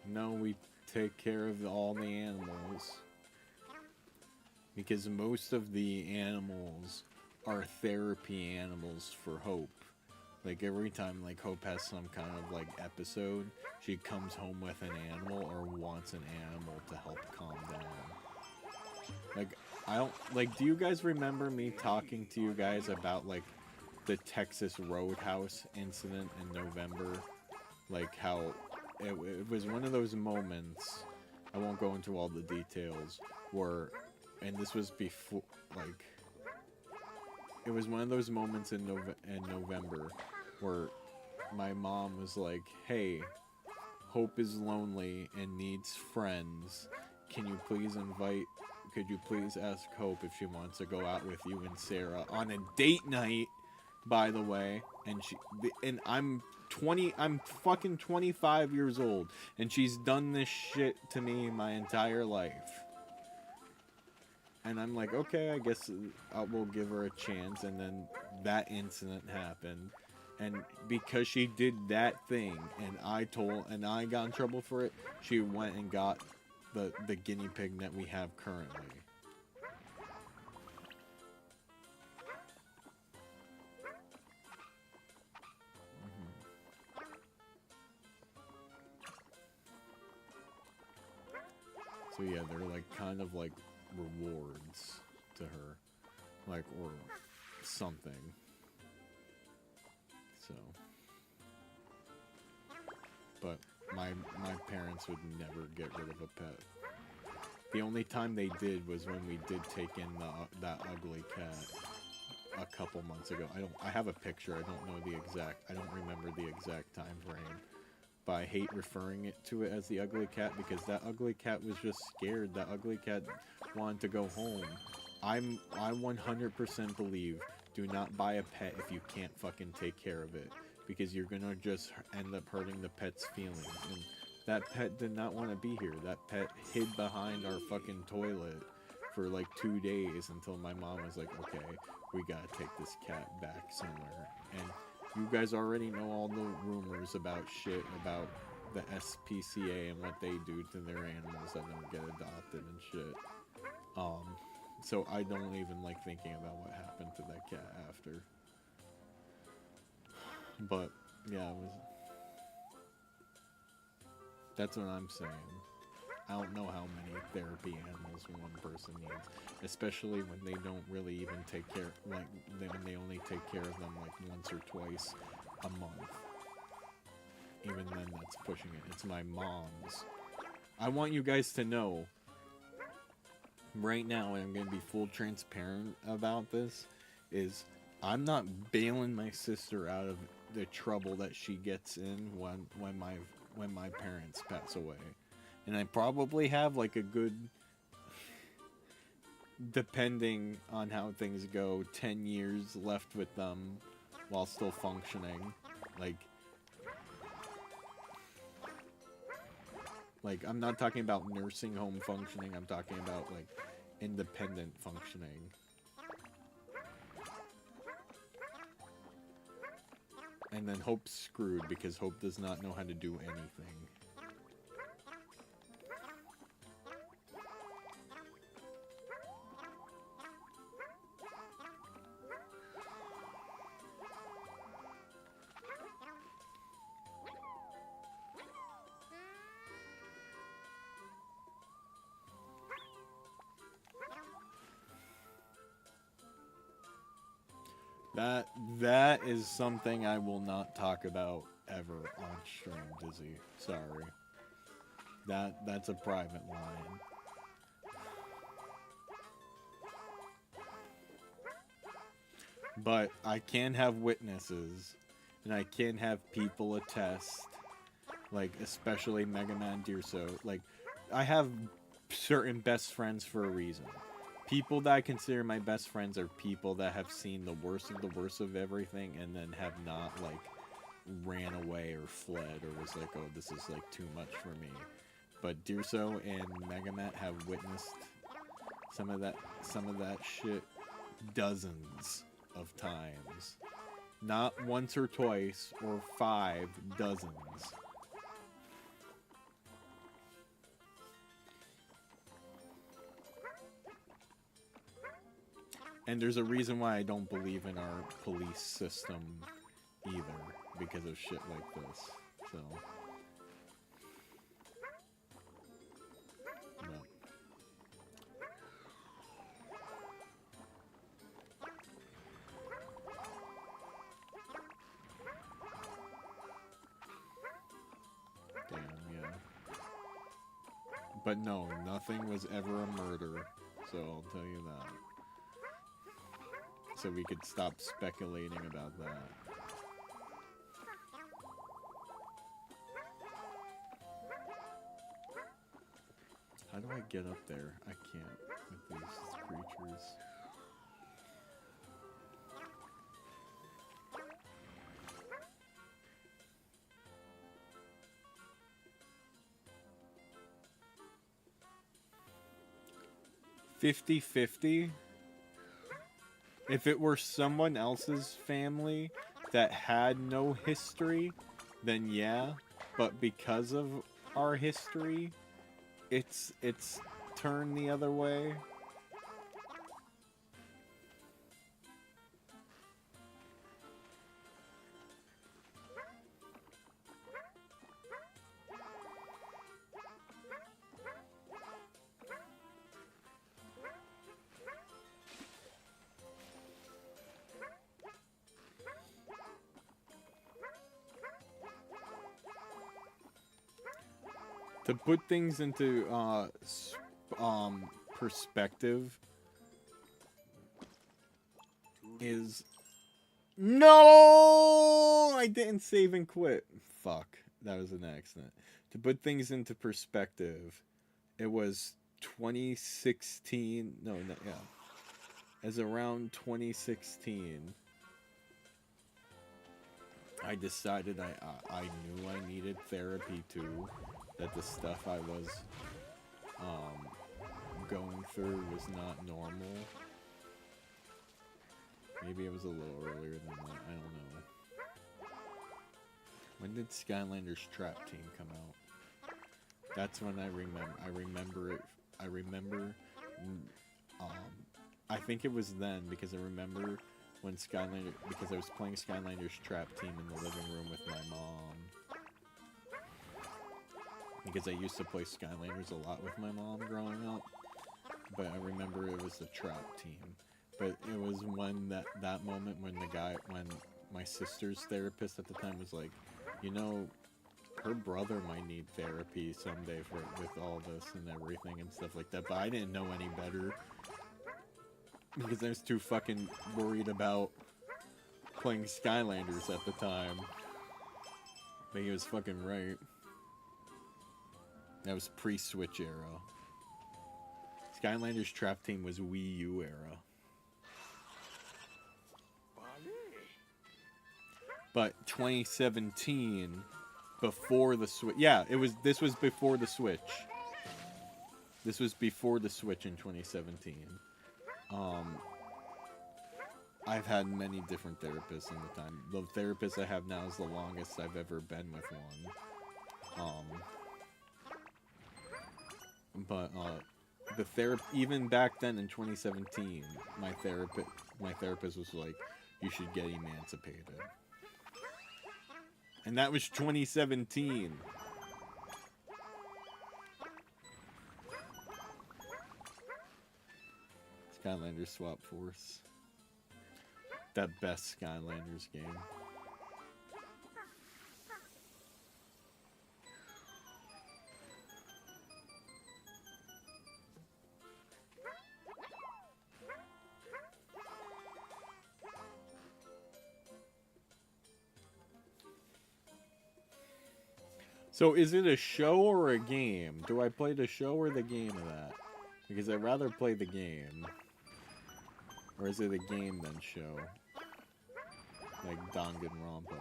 No, we take care of all the animals. Because most of the animals are therapy animals for Hope. Like every time like Hope has some kind of like episode, she comes home with an animal or wants an animal to help calm down. Like I don't like, do you guys remember me talking to you guys about like the Texas Roadhouse incident in November? Like how it was one of those moments, I won't go into all the details, where, and this was before, like, it was one of those moments in November where my mom was like, hey, Hope is lonely and needs friends. Could you please ask Hope if she wants to go out with you and Sarah on a date night, by the way? And I'm fucking 25 years old, and she's done this shit to me my entire life. And I'm like, okay, I guess we'll give her a chance. And then that incident happened. And because she did that thing, and I got in trouble for it, she went and got the guinea pig that we have currently. So yeah, they're like kind of like rewards to her, like, or something. So, but my parents would never get rid of a pet. The only time they did was when we did take in that ugly cat a couple months ago. I have a picture. I don't remember the exact time frame. But I hate referring to it as the ugly cat because that ugly cat was just scared. That ugly cat wanted to go home. I 100% believe, do not buy a pet if you can't fucking take care of it, because you're gonna just end up hurting the pet's feelings. And that pet did not want to be here. That pet hid behind our fucking toilet for like 2 days until my mom was like, okay, we gotta take this cat back somewhere. And you guys already know all the rumors about shit about the SPCA and what they do to their animals that don't get adopted and shit. So I don't even like thinking about what happened to that cat after. But yeah, that's what I'm saying. I don't know how many therapy animals one person needs, especially when they don't really even take care, like when they only take care of them like once or twice a month. Even then, that's pushing it. It's my mom's. I want you guys to know, right now, and I'm going to be full transparent about this, is I'm not bailing my sister out of the trouble that she gets in when my parents pass away. And I probably have like a good, depending on how things go, 10 years left with them while still functioning. Like I'm not talking about nursing home functioning, I'm talking about like independent functioning. And then Hope's screwed because Hope does not know how to do anything. That is something I will not talk about ever on stream, Dizzy. Sorry. That's a private line. But I can have witnesses, and I can have people attest, like, especially Mega Man Deerso. Like, I have certain best friends for a reason. People that I consider my best friends are people that have seen the worst of everything and then have not, like, ran away or fled or was like, oh, this is, like, too much for me. But Deerso and Megamat have witnessed some of that shit dozens of times. Not once or twice or 5 dozens. And there's a reason why I don't believe in our police system either, because of shit like this. So, no. Damn, yeah. But no, nothing was ever a murder, so I'll tell you that. So we could stop speculating about that. How do I get up there? I can't with these creatures. $50-50? If it were someone else's family that had no history, then yeah. But because of our history, it's turned the other way. To put things into perspective is... No! I didn't save and quit. Fuck. That was an accident. To put things into perspective, it was 2016... No, yeah. As around 2016, I decided I knew I needed therapy too. That the stuff I was going through was not normal. Maybe it was a little earlier than that. I don't know. When did Skylanders Trap Team come out? That's when I remember. I remember it. I remember. I think it was then because I remember when Skylander, because I was playing Skylanders Trap Team in the living room with my mom. Because I used to play Skylanders a lot with my mom growing up. But I remember it was the Trap Team. But it was when that moment when when my sister's therapist at the time was like, you know, her brother might need therapy someday with all this and everything and stuff like that. But I didn't know any better. Because I was too fucking worried about playing Skylanders at the time. But he was fucking right. That was pre-Switch era. Skylanders Trap Team was Wii U era. But 2017, before the Switch... Yeah, this was before the Switch. This was before the Switch in 2017. I've had many different therapists in the time. The therapist I have now is the longest I've ever been with one. But even back then in 2017, my therapist was like, you should get emancipated. And that was 2017. Skylanders Swap Force. that best Skylanders game. So is it a show or a game? Do I play the show or the game of that? Because I'd rather play the game. Or is it a game then show? Like Danganronpa.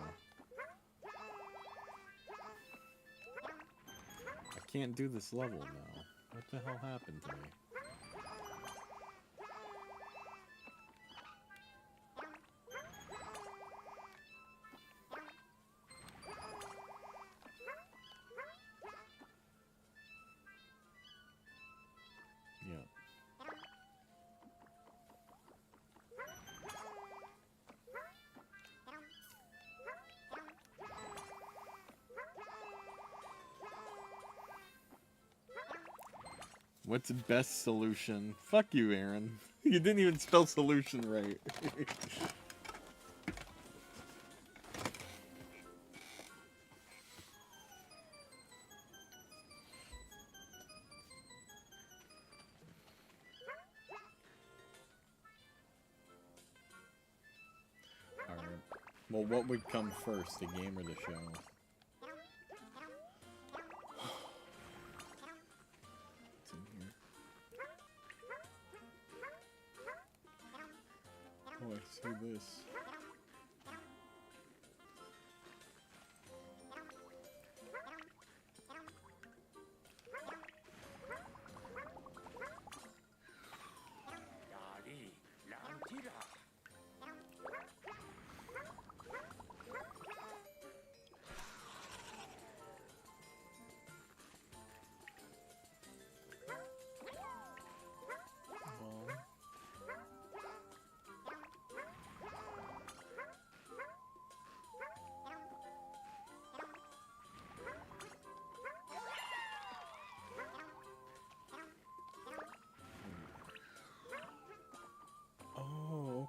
I can't do this level now. What the hell happened to me? What's the best solution? Fuck you, Aaron. You didn't even spell solution right. Alright. Well, what would come first, the game or the show? Oh, I see this.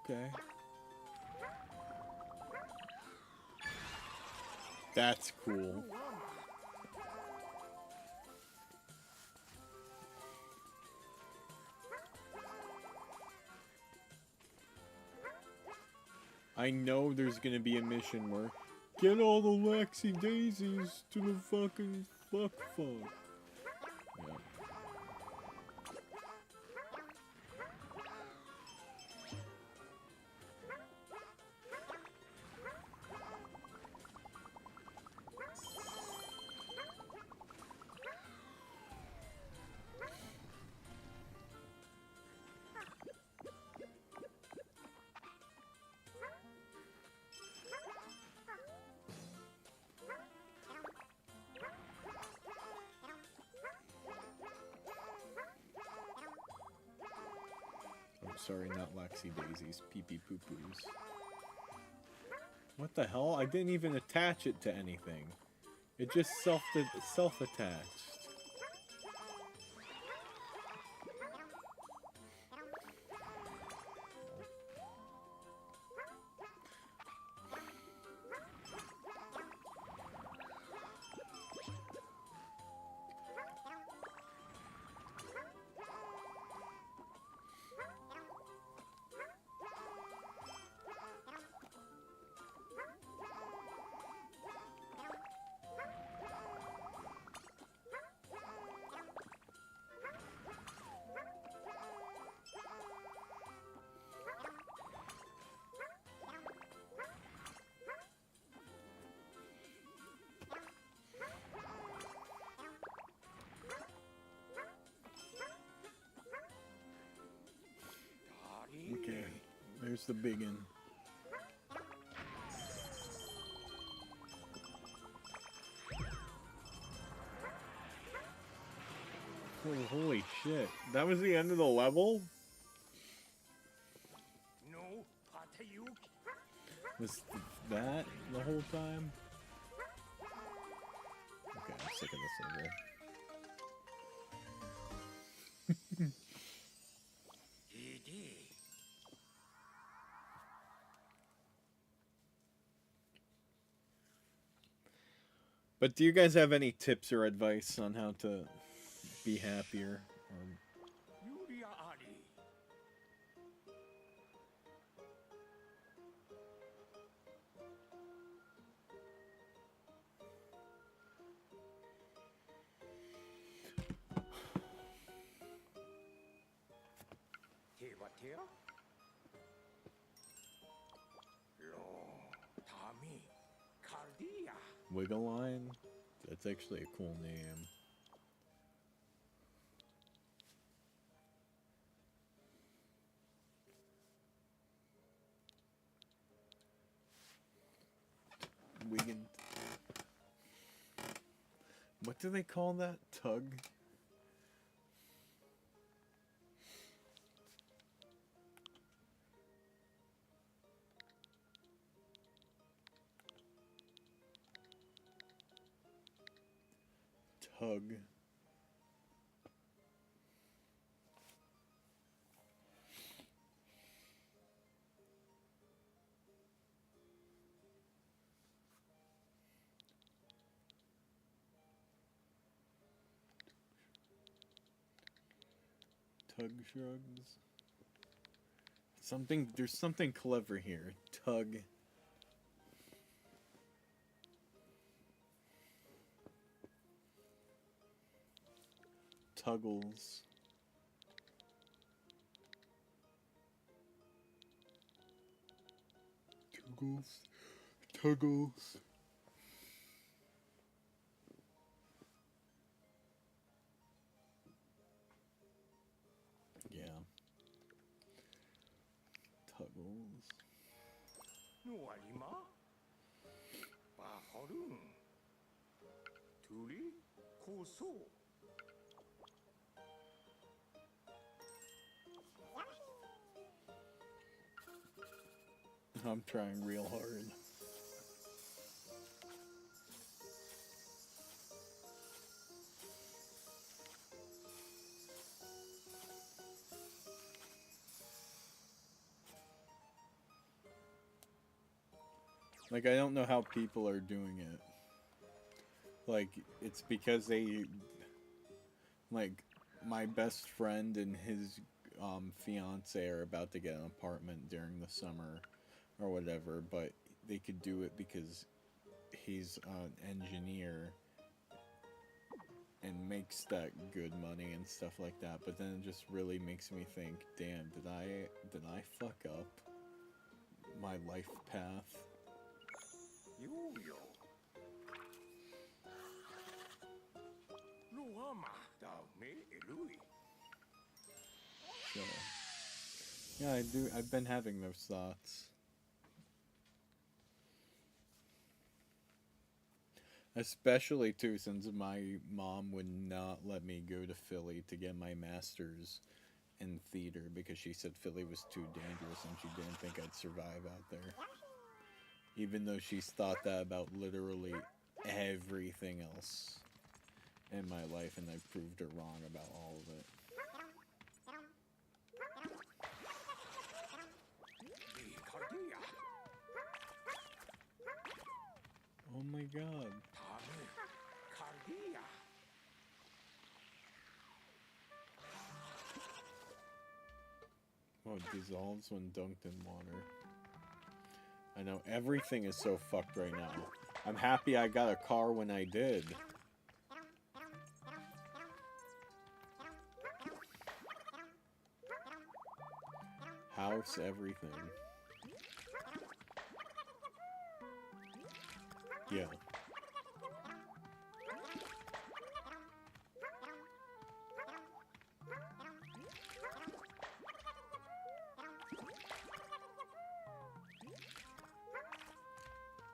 Okay. That's cool. I know there's gonna be a mission where get all the Lexi Daisies to the fucking fuck. Yeah. Sorry, not Lexi Daisies. Pee-pee poo-poos. What the hell? I didn't even attach it to anything. It just self-attached. Okay, there's the big one. Oh, holy shit. That was the end of the level? Was that the whole time? Okay, I'm sick of this level. But do you guys have any tips or advice on how to be happier? Wiggle Line? That's actually a cool name. Wiggin. What do they call that? Tug? Tug. Tug shrugs. There's something clever here. Tug. Tuggles. Tuggles. Yeah. Tuggles. I'm trying real hard. Like, I don't know how people are doing it. Like, it's because like, my best friend and his fiance are about to get an apartment during the summer or whatever, but they could do it because he's an engineer and makes that good money and stuff like that. But then it just really makes me think, damn, did I fuck up my life path? So, yeah, I've been having those thoughts. Especially, too, since my mom would not let me go to Philly to get my master's in theater because she said Philly was too dangerous and she didn't think I'd survive out there. Even though she's thought that about literally everything else in my life, and I've proved her wrong about all of it. Oh my god. Oh, it dissolves when dunked in water. I know, everything is so fucked right now. I'm happy I got a car when I did. House, everything. Yeah.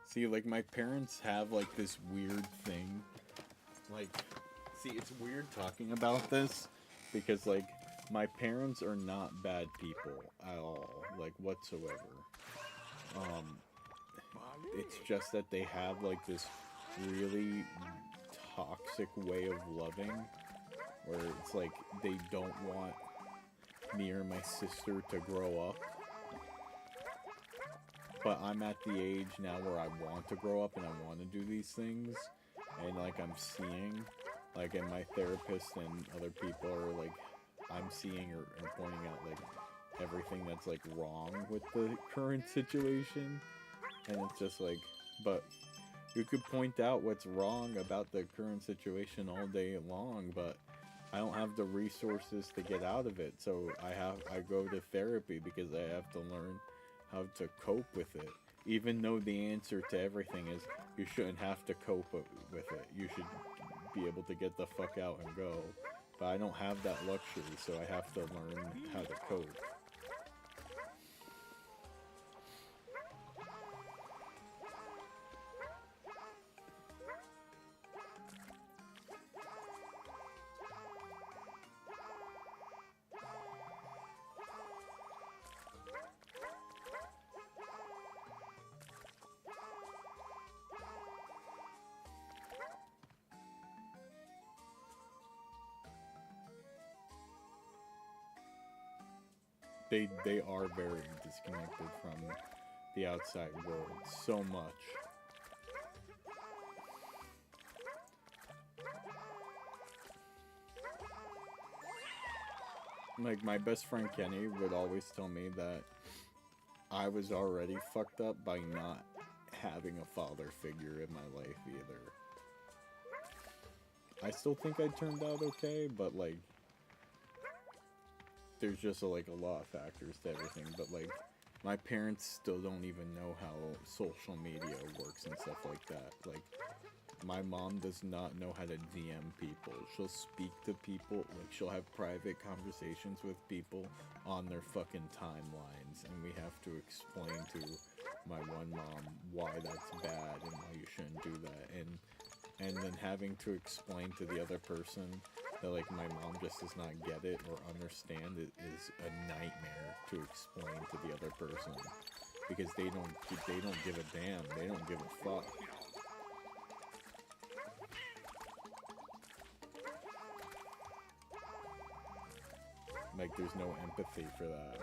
See, like, my parents have, like, this weird thing. Like, see, it's weird talking about this because, like, my parents are not bad people at all, like, whatsoever. It's just that they have, like, this really toxic way of loving where it's like they don't want me or my sister to grow up. But I'm at the age now where I want to grow up and I want to do these things. and like I'm seeing, like, and my therapist and other people are like, I'm seeing or pointing out like everything that's like wrong with the current situation, and it's just like, but you could point out what's wrong about the current situation all day long, but I don't have the resources to get out of it, so I go to therapy because I have to learn how to cope with it. Even though the answer to everything is you shouldn't have to cope with it. You should be able to get the fuck out and go. But I don't have that luxury, so I have to learn how to cope. They are very disconnected from the outside world so much. Like, my best friend Kenny would always tell me that I was already fucked up by not having a father figure in my life either. I still think I turned out okay, but like, there's just like a lot of factors to everything. But like, my parents still don't even know how social media works and stuff like that. Like, my mom does not know how to DM people. She'll speak to people, like she'll have private conversations with people on their fucking timelines, and we have to explain to my one mom why that's bad and why you shouldn't do that, and then having to explain to the other person that like my mom just does not get it or understand it is a nightmare to explain to the other person, because they don't give a damn, they don't give a fuck. Like, there's no empathy for that.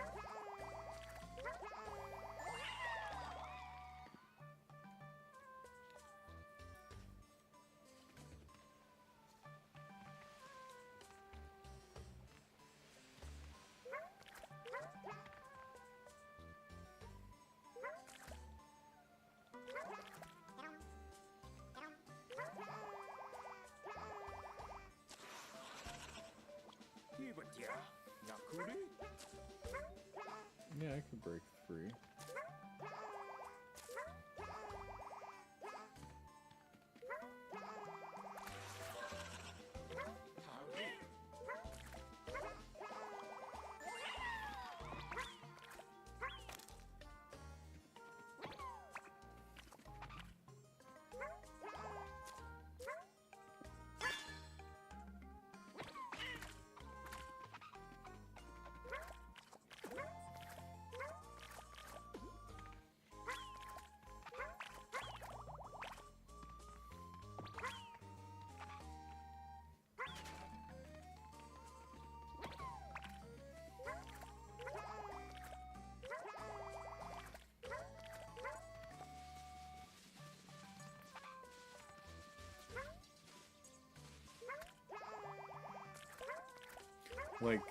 Yeah, I could break free. Like,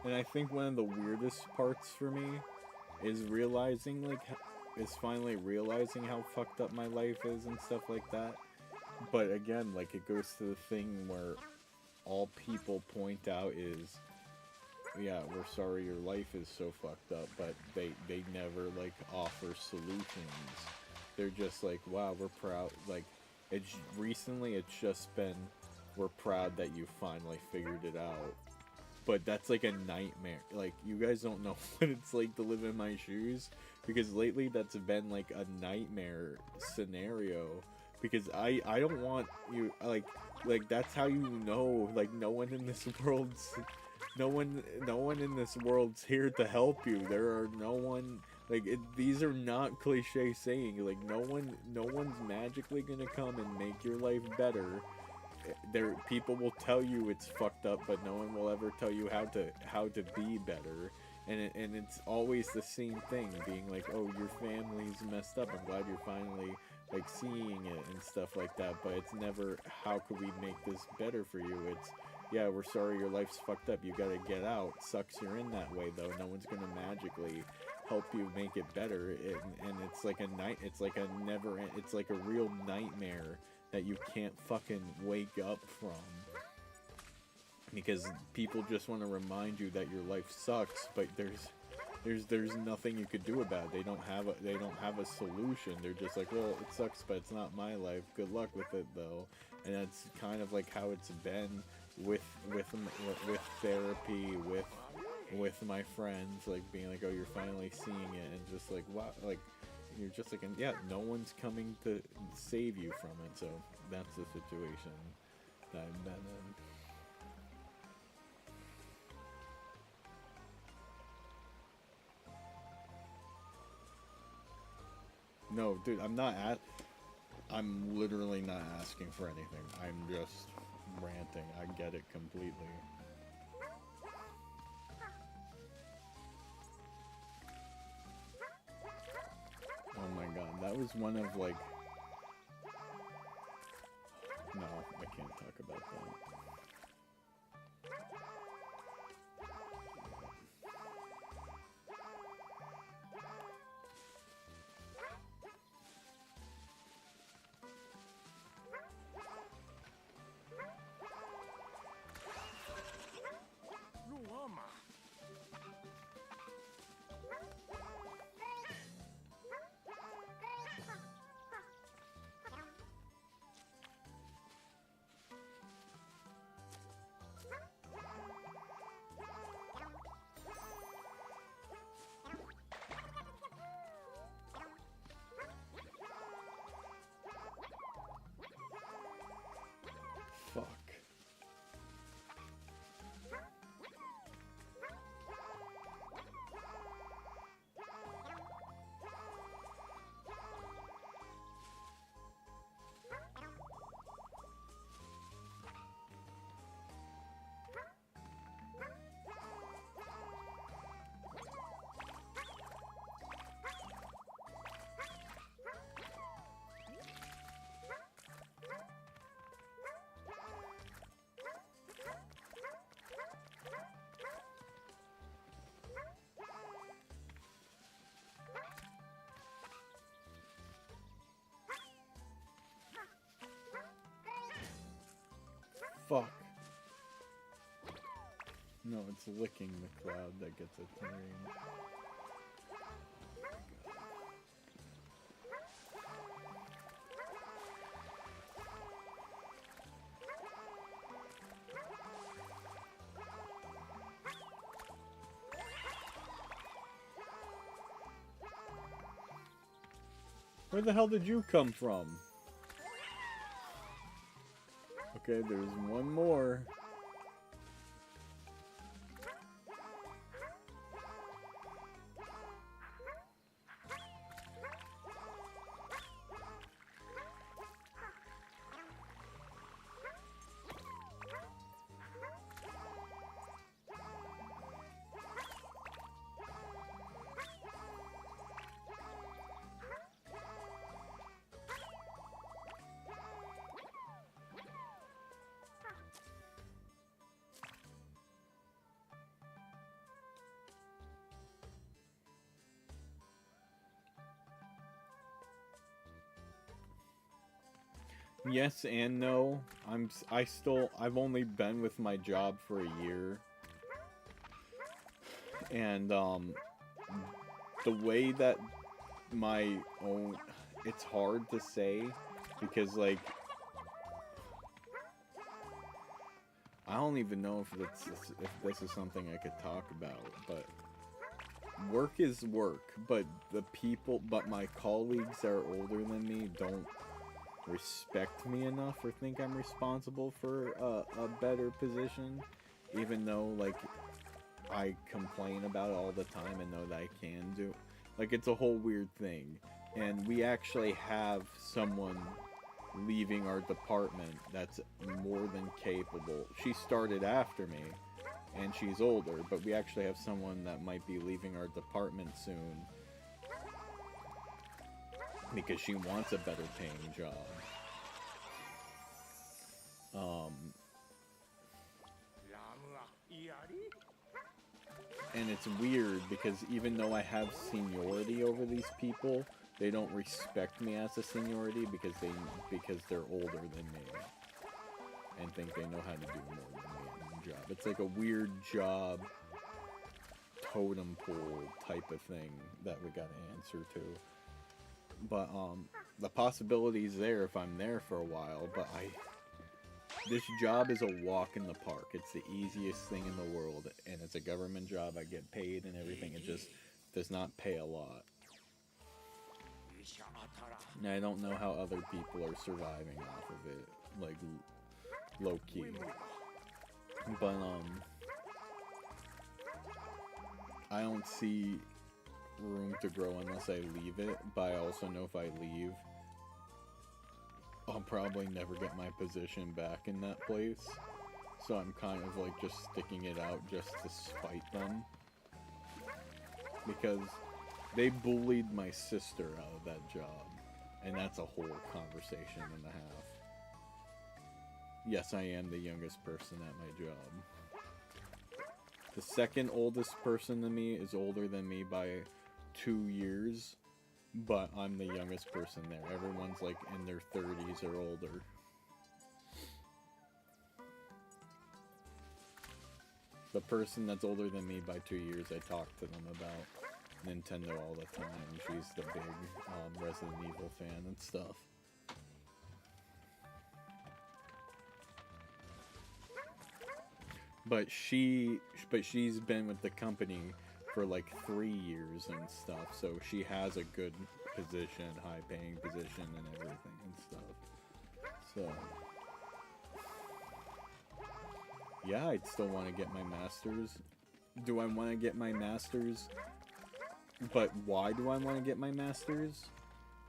and I think one of the weirdest parts for me is realizing, like, is finally realizing how fucked up my life is and stuff like that. But again, like, it goes to the thing where all people point out is, yeah, we're sorry your life is so fucked up, but they never, like, offer solutions. They're just like, wow, we're proud. Like, it's just been, we're proud that you finally figured it out. But that's like a nightmare. Like, you guys don't know what it's like to live in my shoes, because lately that's been like a nightmare scenario, because I don't want you, like that's how you know, like, no one in this world's no one in this world's here to help you. There are no one, like, these are not cliche saying, like, no one's magically gonna come and make your life better. People will tell you it's fucked up, but no one will ever tell you how to be better. And it's always the same thing, being like, oh, your family's messed up, I'm glad you're finally like seeing it and stuff like that, but it's never how could we make this better for you. It's yeah, we're sorry your life's fucked up, you gotta get out. Sucks you're in that way though. No one's gonna magically help you make it better. And it's like a night, it's like a never, it's like a real nightmare that you can't fucking wake up from. Because people just want to remind you that your life sucks, but there's nothing you could do about it. They don't have a solution. They're just like, well, it sucks, but it's not my life. Good luck with it, though. And that's kind of like how it's been with therapy, with my friends, like being like, oh, you're finally seeing it, and just like, wow, like you're just like, and yeah, no one's coming to save you from it. So that's the situation that I've been in. No, dude, I'm literally not asking for anything. I'm just ranting. I get it completely. Oh my god, that was one of like... No, I can't talk about that. Fuck. Fuck. No, it's licking the cloud that gets it turning. Where the hell did you come from? Okay, there's one more. Yes and no. I've only been with my job for a year. And the way that my own, it's hard to say because like I don't even know if this is something I could talk about, but work is work, but my colleagues that are older than me don't respect me enough or think I'm responsible for a better position, even though like I complain about it all the time and know that I can do. Like, it's a whole weird thing. And we actually have someone leaving our department that's more than capable. She started after me, and she's older, but we actually have someone that might be leaving our department soon. because she wants a better paying job. And it's weird because even though I have seniority over these people, they don't respect me as a seniority because they're older than me and think they know how to do more than me in the job. It's like a weird job totem pole type of thing that we gotta answer to. But the possibility's there if I'm there for a while, but this job is a walk in the park. It's the easiest thing in the world, and it's a government job. I get paid and everything. It just does not pay a lot. And I don't know how other people are surviving off of it, like low key. But I don't see room to grow unless I leave it. But I also know if I leave, I'll probably never get my position back in that place. So I'm kind of like just sticking it out just to spite them. Because they bullied my sister out of that job. And that's a whole conversation and a half. Yes, I am the youngest person at my job. The second oldest person than me is older than me by 2 years. But I'm the youngest person there. Everyone's like in their 30s or older. The person that's older than me by 2 years, I talk to them about Nintendo all the time. She's the big Resident Evil fan and stuff. But she's been with the company for like 3 years and stuff, so she has a good position, high paying position and everything and stuff. So yeah, I'd still want to get my master's. Do I want to get my master's? But why do I want to get my master's?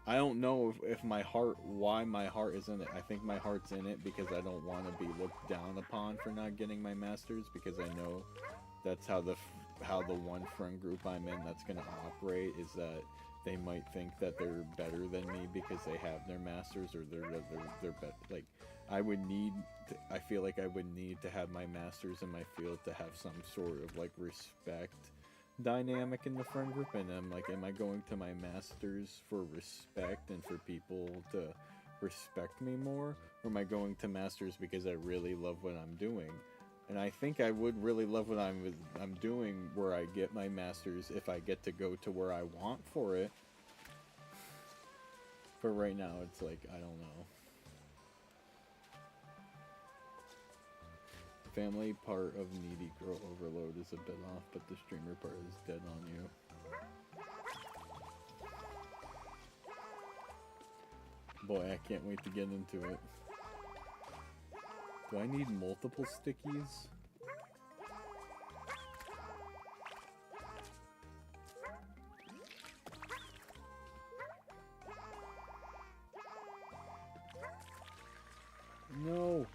I don't know if my heart, why my heart is in it. I think my heart's in it because I don't want to be looked down upon for not getting my master's, because I know that's how the one friend group I'm in that's going to operate, is that they might think that they're better than me because they have their masters, or they're better. Like, I feel like I would need to have my masters in my field to have some sort of like respect dynamic in the friend group. And I'm like, am I going to my masters for respect and for people to respect me more, or am I going to masters because I really love what I'm doing? And I think I would really love what I'm doing where I get my master's if I get to go to where I want for it. But right now it's like, I don't know. The family part of needy girl overload is a bit off, but the streamer part is dead on you. Boy, I can't wait to get into it. Do I need multiple stickies? No.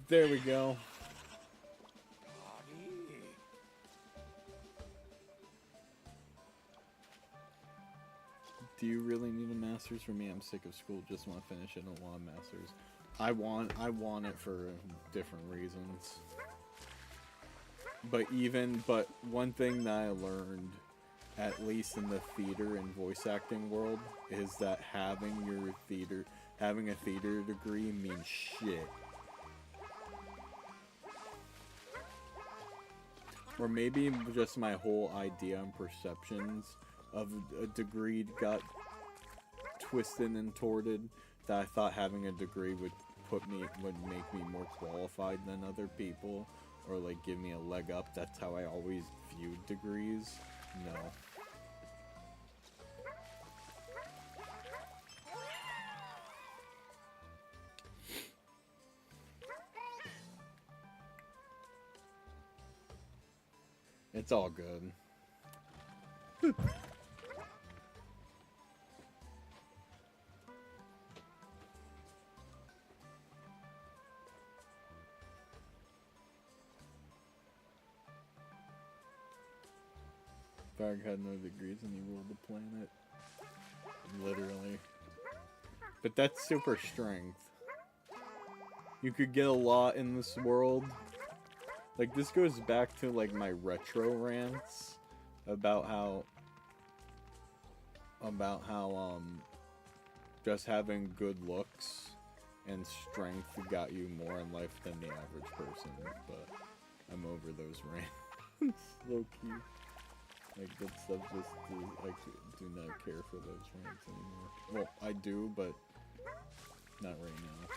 There we go. Do you really need a master's? For me, I'm sick of school. Just want to finish it. I don't want a master's. I want it for different reasons. But one thing that I learned, at least in the theater and voice acting world, is that having a theater degree means shit. Or maybe just my whole idea and perceptions of a degree got twisted and torted, that I thought having a degree would make me more qualified than other people, or like give me a leg up. That's how I always viewed degrees. No. It's all good. Varg had no degrees and he ruled the planet. Literally. But that's super strength. You could get a lot in this world. Like, this goes back to, like, my retro rants about how, just having good looks and strength got you more in life than the average person, but I'm over those rants. Low-key. Like, that stuff just, I do not care for those rants anymore. Well, I do, but not right now.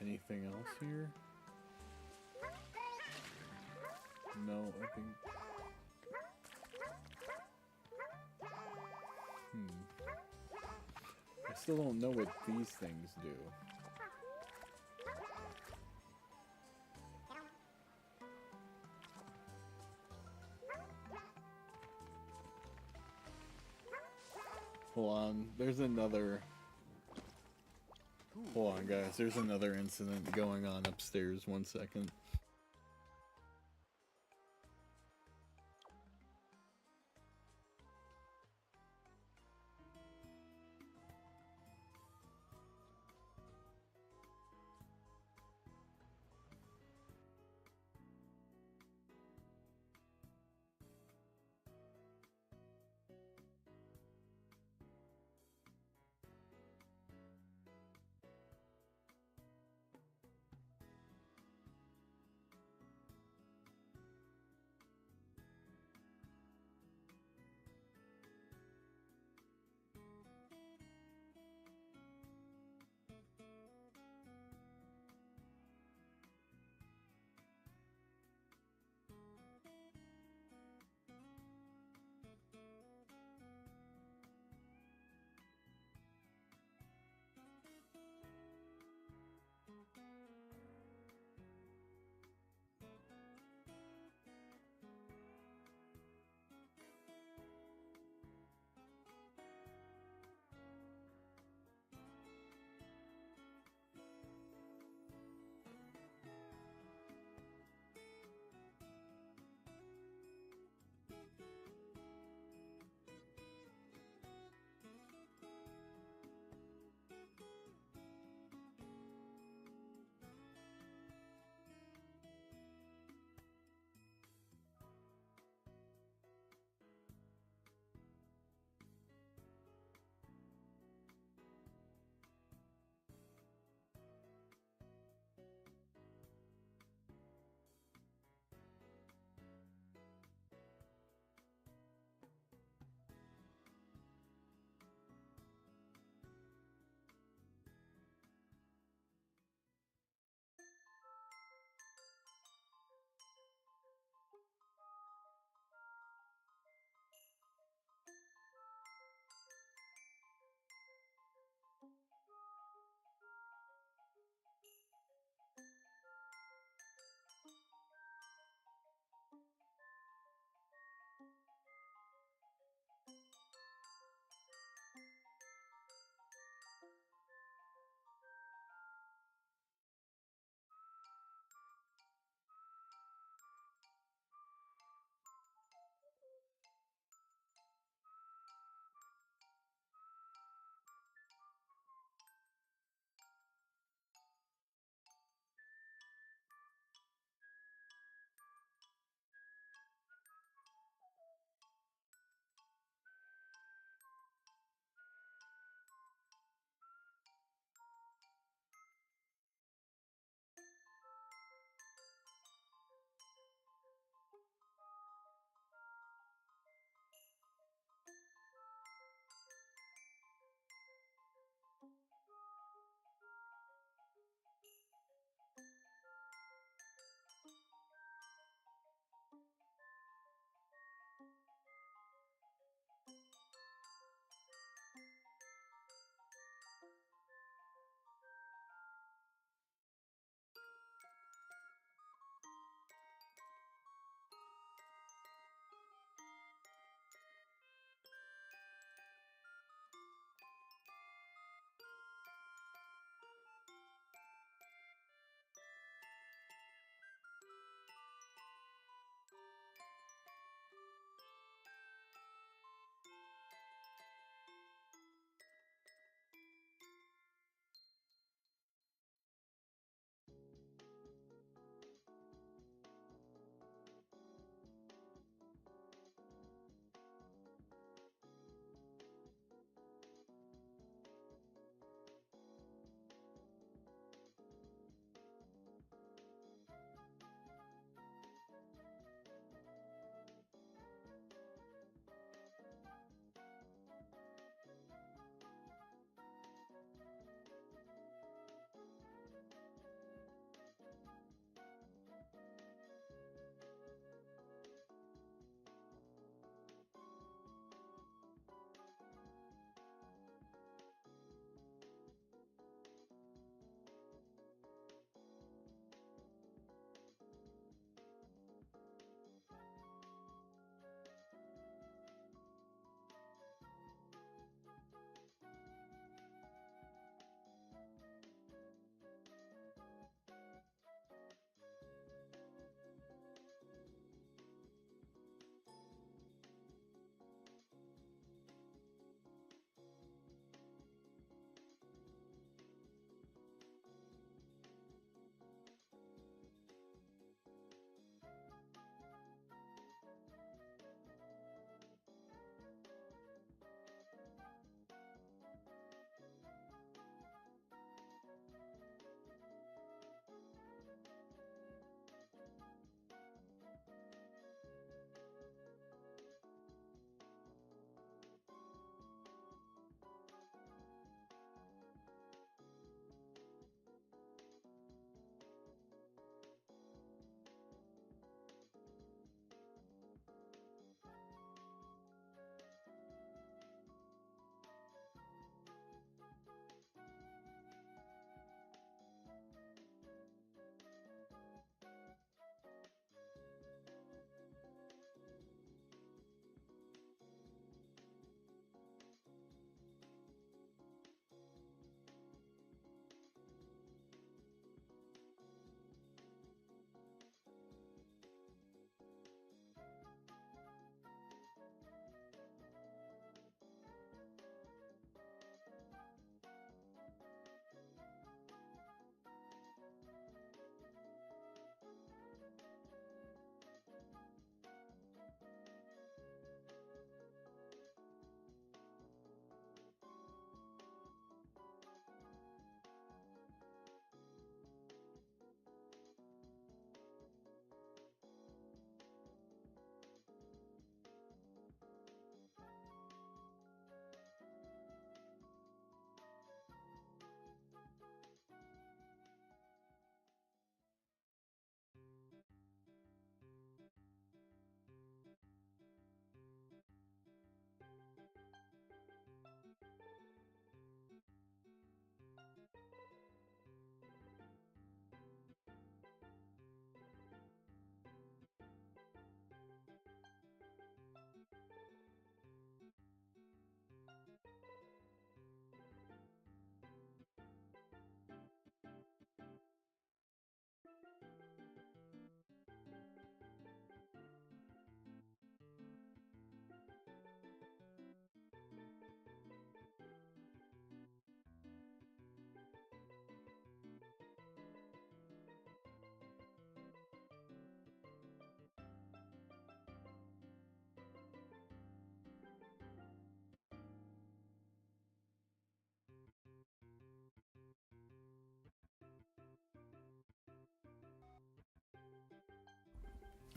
Anything else here? No, I think... I still don't know what these things do. Hold on, there's another... Hold on, guys. There's another incident going on upstairs. 1 second.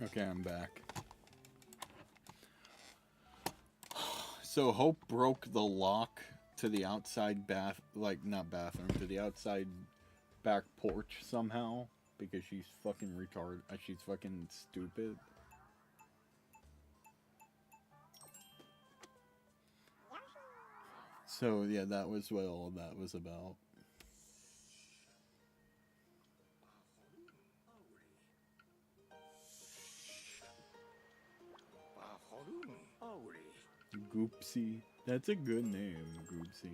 Okay, I'm back. So Hope broke the lock to the outside not bathroom, to the outside back porch somehow because she's fucking retarded. She's fucking stupid. So yeah, that was what all that was about. Goopsy. That's a good name, Goopsy.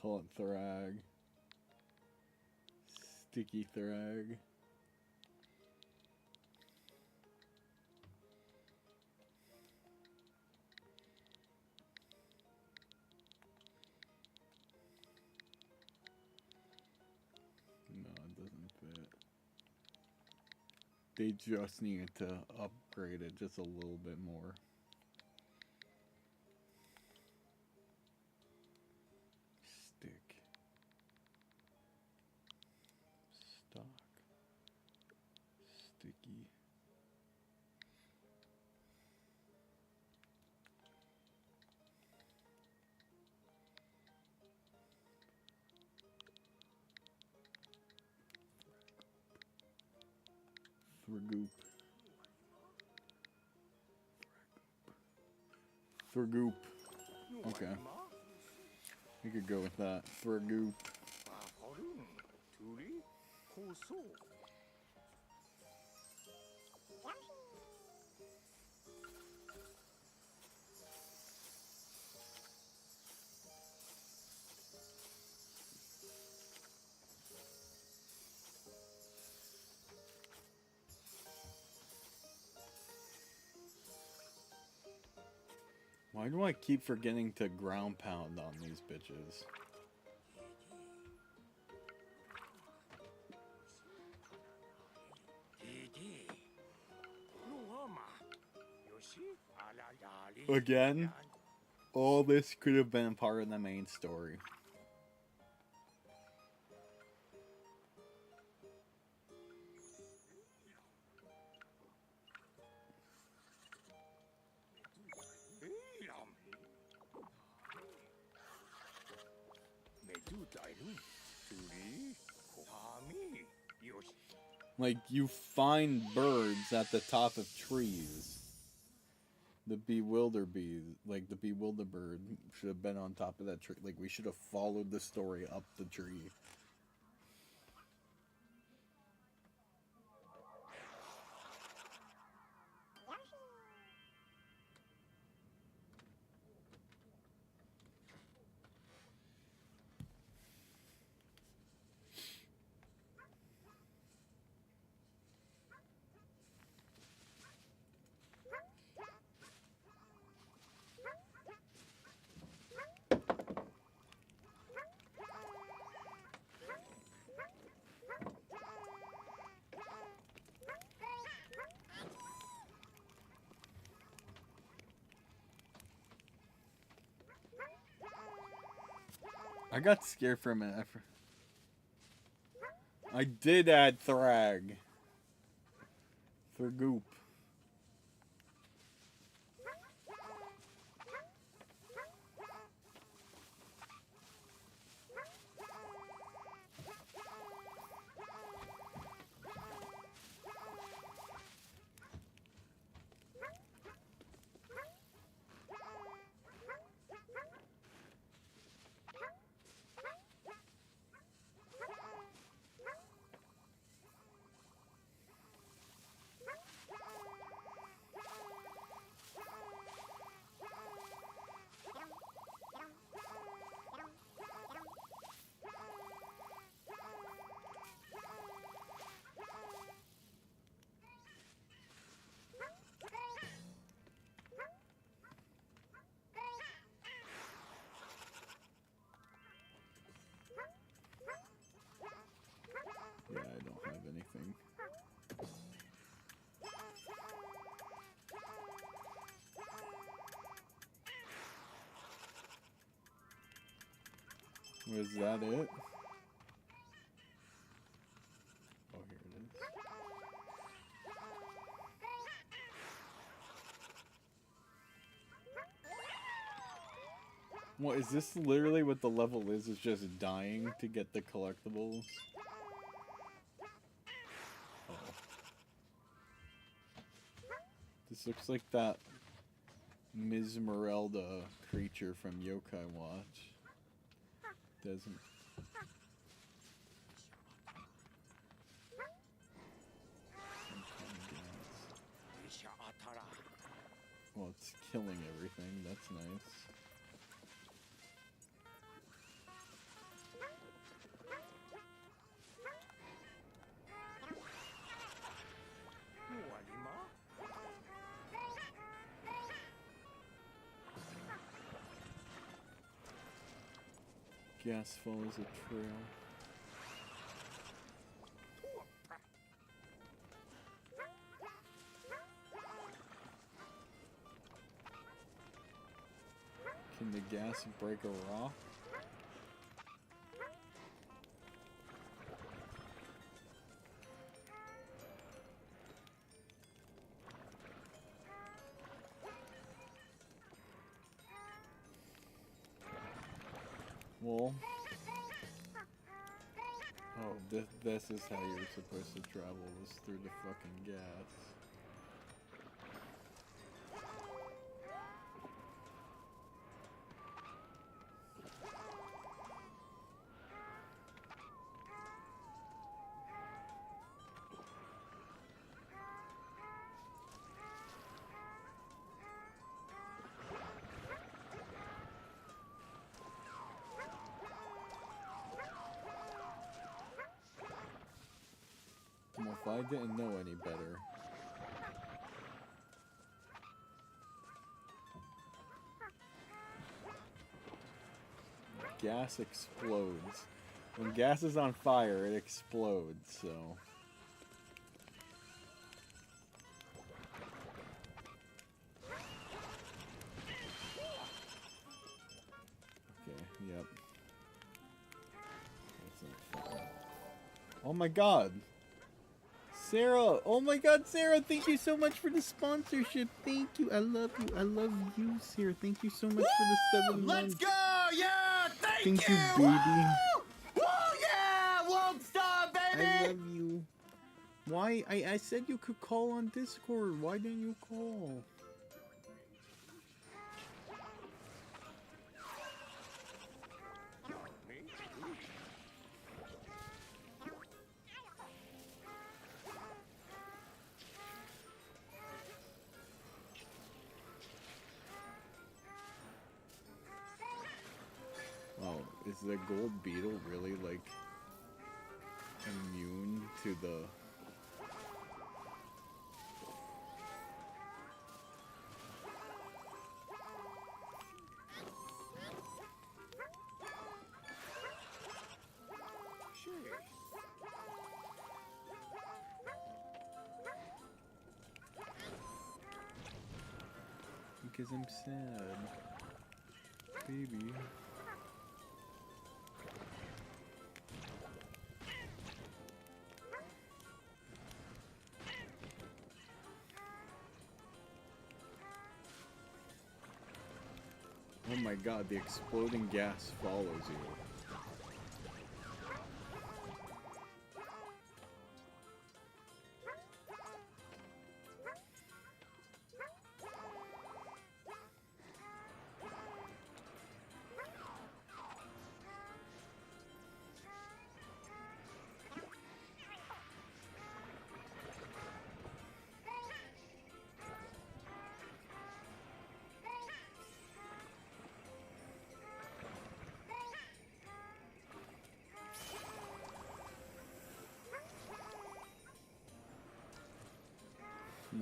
Call it Thrag. Sticky Thrag. No, it doesn't fit. They just needed to upgrade it just a little bit more. Stick. Stock. Sticky. Thragoop. Thragoop. Okay. We could go with that. Thragoop. Why do I keep forgetting to ground pound on these bitches? Again, all this could have been part of the main story. Like, you find birds at the top of trees. The bewilder bee, like the bewilder bird, should have been on top of that tree. Like, we should have followed the story up the tree. I got scared for a minute. I did add Thrag. Thrgoop. Yeah, I don't have anything. Was that it? Oh, here it is. What, is this literally what the level is? It's just dying to get the collectibles? Oh. This looks like that Mizmerelda creature from Yokai Watch. Doesn't. Well, it's killing everything. That's nice. Gas follows a trail. Can the gas break a rock? Well, oh, this is how you're supposed to travel, was through the fucking gas. Well, if I didn't know any better. Gas explodes. When gas is on fire, it explodes, so. Okay, yep. That's not fun. Oh my god! Sarah! Oh my god, Sarah! Thank you so much for the sponsorship! Thank you! I love you! I love you, Sarah! Thank you so much for the 7 months! Let's go! Yeah! Thank you, baby! Woo! Yeah! Won't stop, baby! I love you. Why? I said you could call on Discord. Why didn't you call? Oh, is the gold beetle really, like, immune to the... Because I'm sad. Baby. my god, the exploding gas follows you.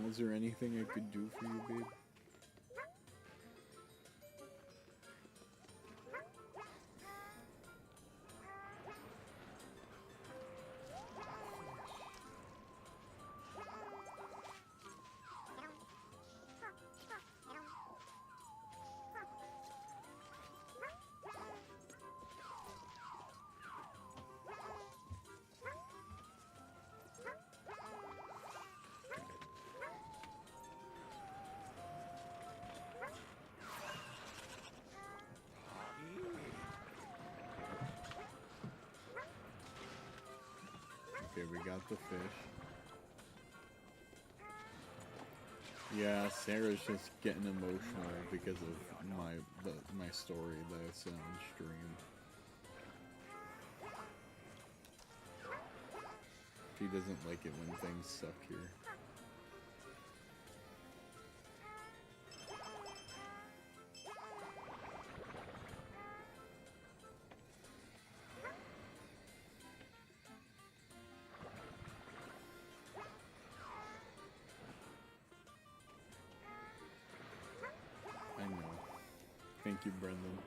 Was there anything I could do for you, babe? Okay, we got the fish. Yeah, Sarah's just getting emotional because of my story that I said on stream. She doesn't like it when things suck here. I know. Thank you, Brendan.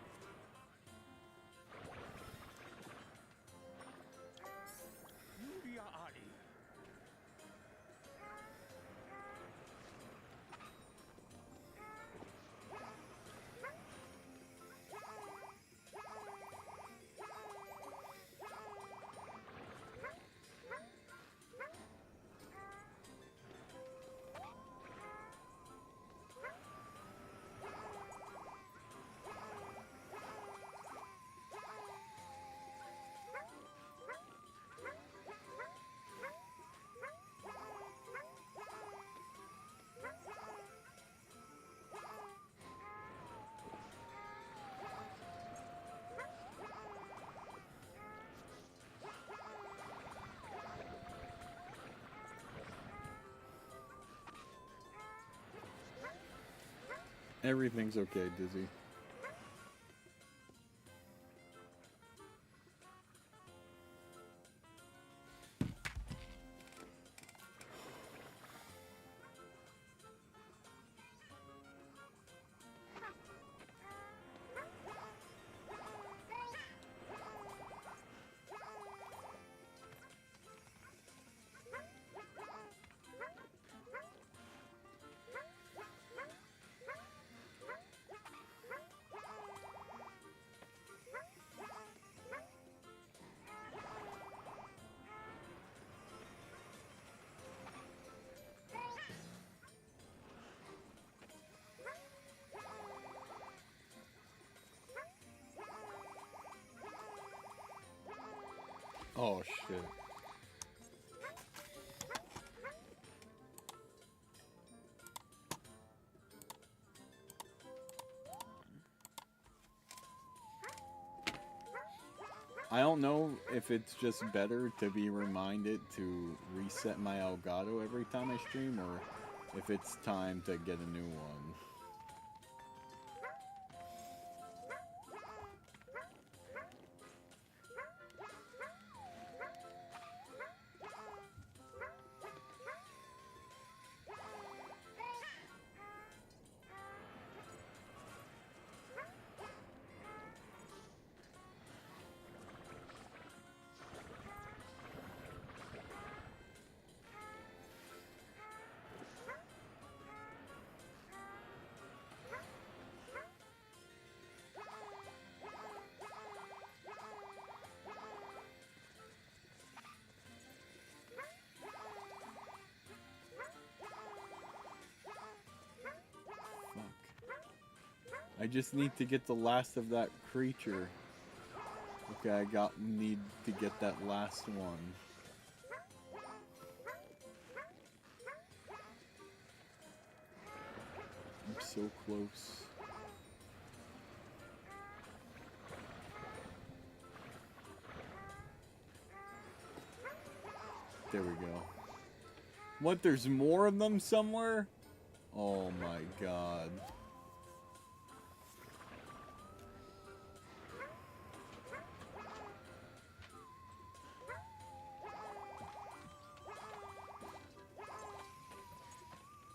Everything's okay, Dizzy. Oh shit. I don't know if it's just better to be reminded to reset my Elgato every time I stream, or if it's time to get a new one. I just need to get the last of that creature. Okay, need to get that last one. I'm so close. There we go. What, there's more of them somewhere? Oh my god.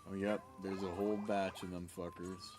Oh yep, there's a whole batch of them fuckers.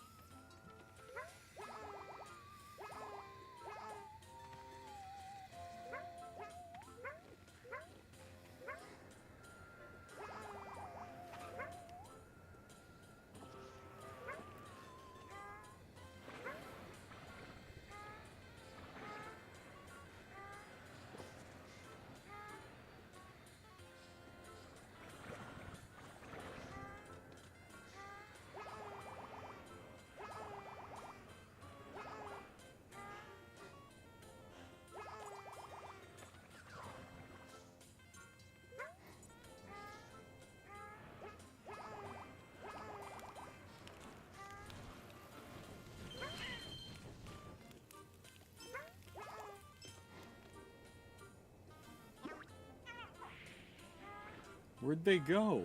Where'd they go?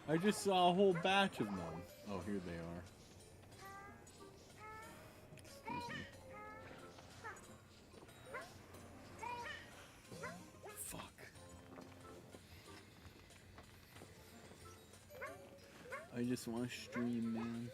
I just saw a whole batch of them. Oh, here they are. Excuse me. Fuck. I just want to stream, man.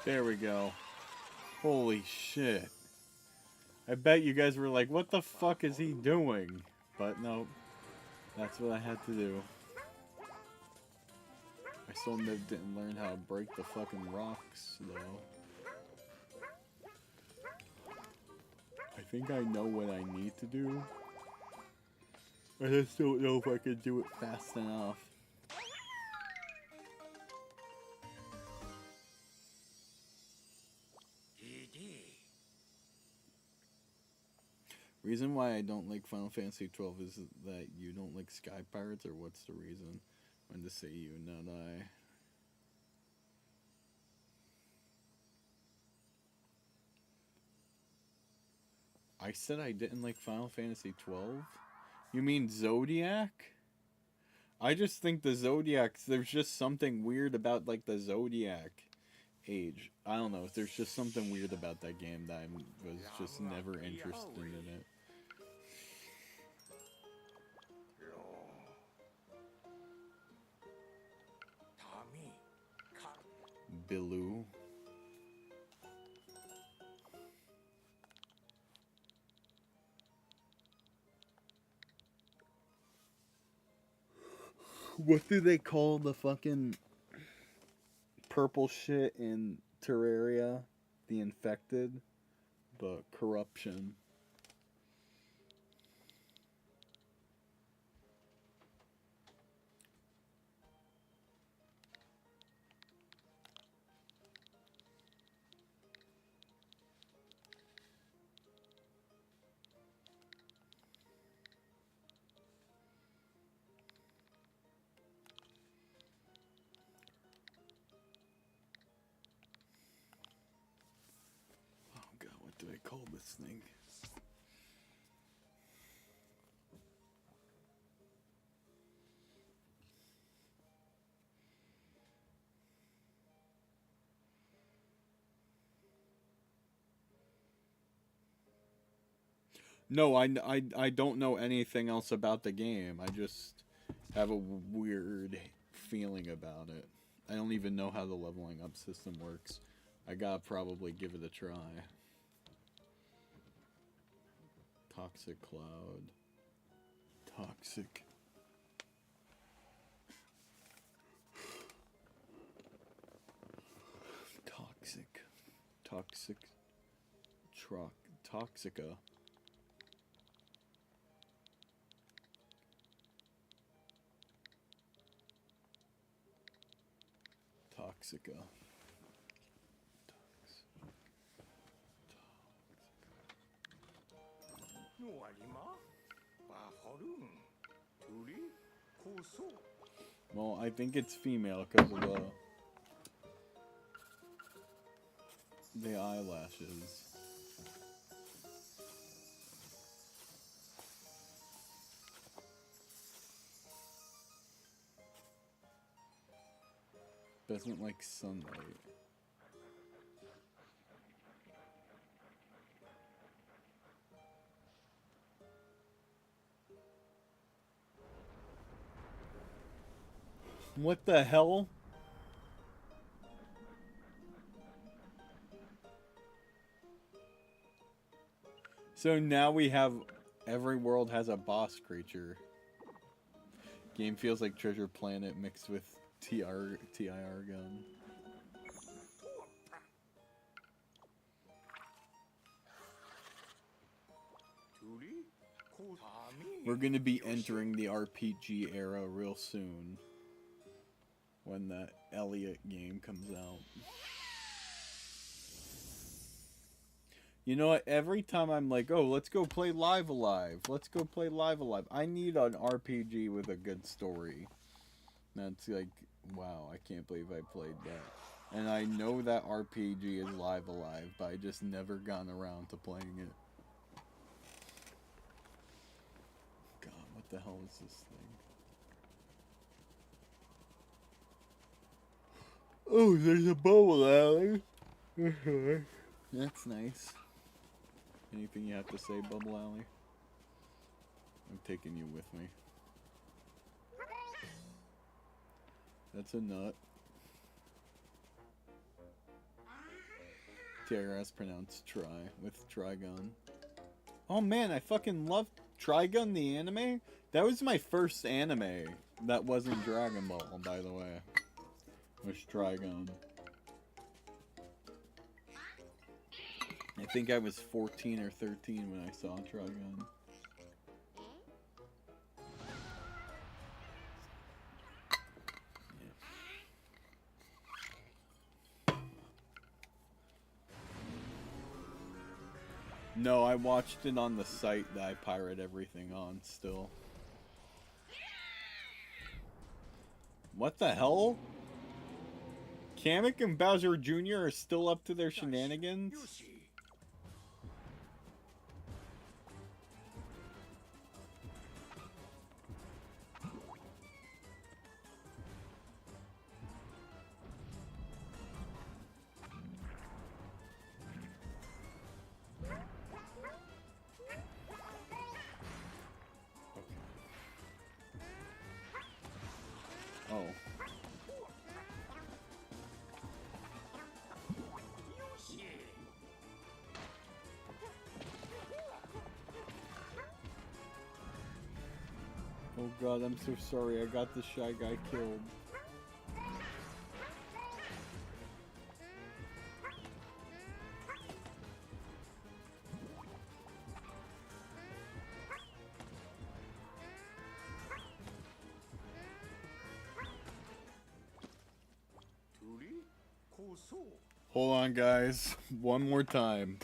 There we go. Holy shit. I bet you guys were like, what the fuck is he doing? But no, that's what I had to do. I still didn't learn how to break the fucking rocks, though. I think I know what I need to do. I just don't know if I can do it fast enough. Reason why I don't like Final Fantasy 12 is that you don't like Sky Pirates, or what's the reason? When to say you, not I. I said I didn't like Final Fantasy 12? You mean Zodiac? I just think the Zodiacs, there's just something weird about like the Zodiac age. I don't know, there's just something weird about that game that I was just never interested in it. Billu. What do they call the fucking purple shit in Terraria? The infected? The corruption. listening. No, I don't know anything else about the game. I just have a weird feeling about it. I don't even know how the leveling up system works. I gotta probably give it a try. Toxic cloud. Toxic. Toxic. Toxic. Toxica. Toxica. Well, I think it's female because of the eyelashes. Doesn't like sunlight. What the hell? So now we have every world has a boss creature. Game feels like Treasure Planet mixed with TIR gun. We're gonna be entering the RPG era real soon. When the Elliot game comes out. You know what? Every time I'm like, oh, let's go play Live Alive. Let's go play Live Alive. I need an RPG with a good story. That's like, wow, I can't believe I played that. And I know that RPG is Live Alive, but I just never gotten around to playing it. God, what the hell is this thing? Oh, there's a bubble alley. That's nice. Anything you have to say, Bubble Alley? I'm taking you with me. That's a nut. TRS pronounced try with Trigun. Oh man, I fucking love Trigun the anime. That was my first anime that wasn't Dragon Ball, by the way. Was Trigun. I think I was 14 or 13 when I saw Trigun. No, I watched it on the site that I pirate everything on still. What the hell? Kamek and Bowser Jr. are still up to their shenanigans? Oh. Oh god, I'm so sorry. I got the Shy Guy killed. Hold on, guys. One more time.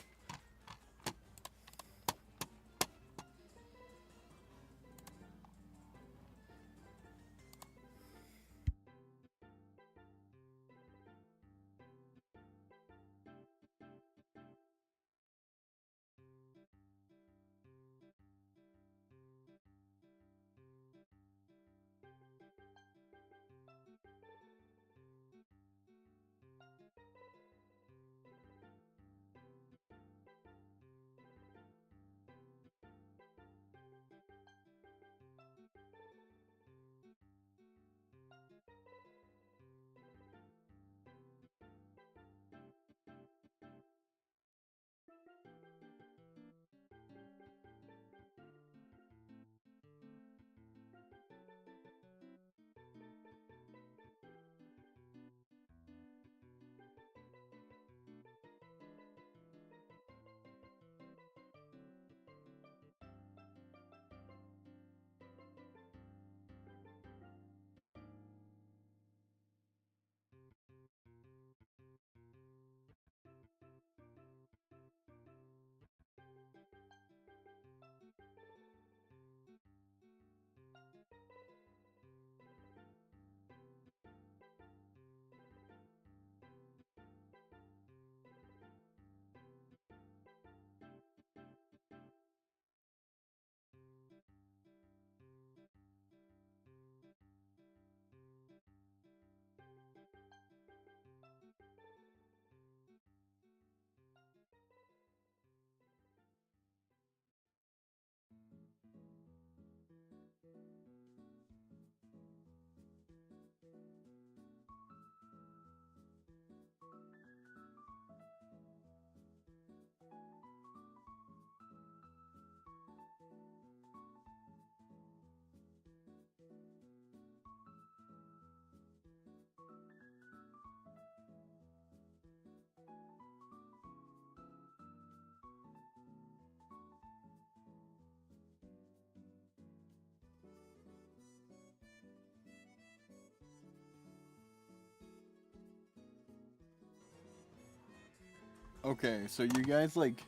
Okay, so you guys, like,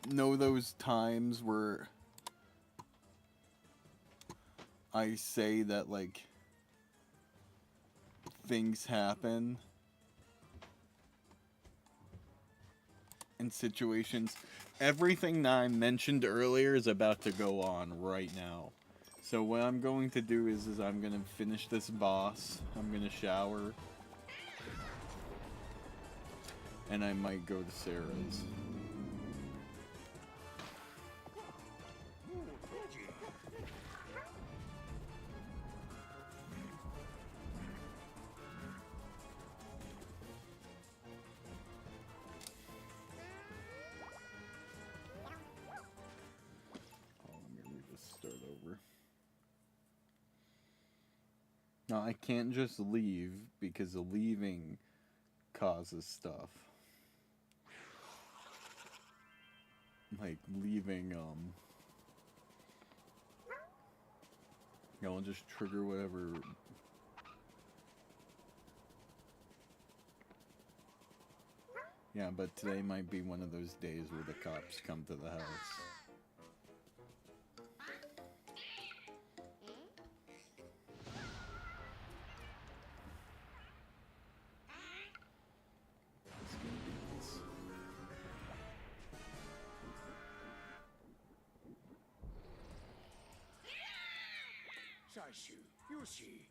know those times where I say that, like, things happen in situations? Everything that I mentioned earlier is about to go on right now. So what I'm going to do is I'm going to finish this boss, I'm going to shower, and I might go to Sarah's. Oh, let me just start over. No, I can't just leave because leaving causes stuff. Like leaving, I'll just trigger whatever. Yeah, but today might be one of those days where the cops come to the house. It's gonna be this. Yoshi.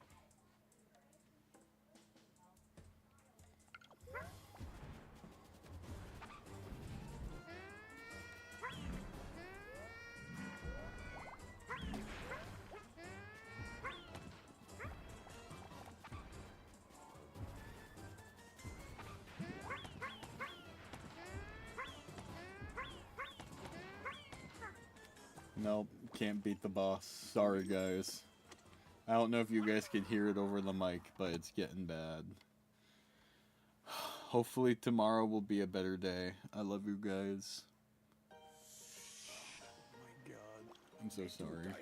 Nope, can't beat the boss. Sorry, guys. I don't know if you guys can hear it over the mic, but it's getting bad. Hopefully tomorrow will be a better day. I love you guys. Oh my god. I'm so sorry.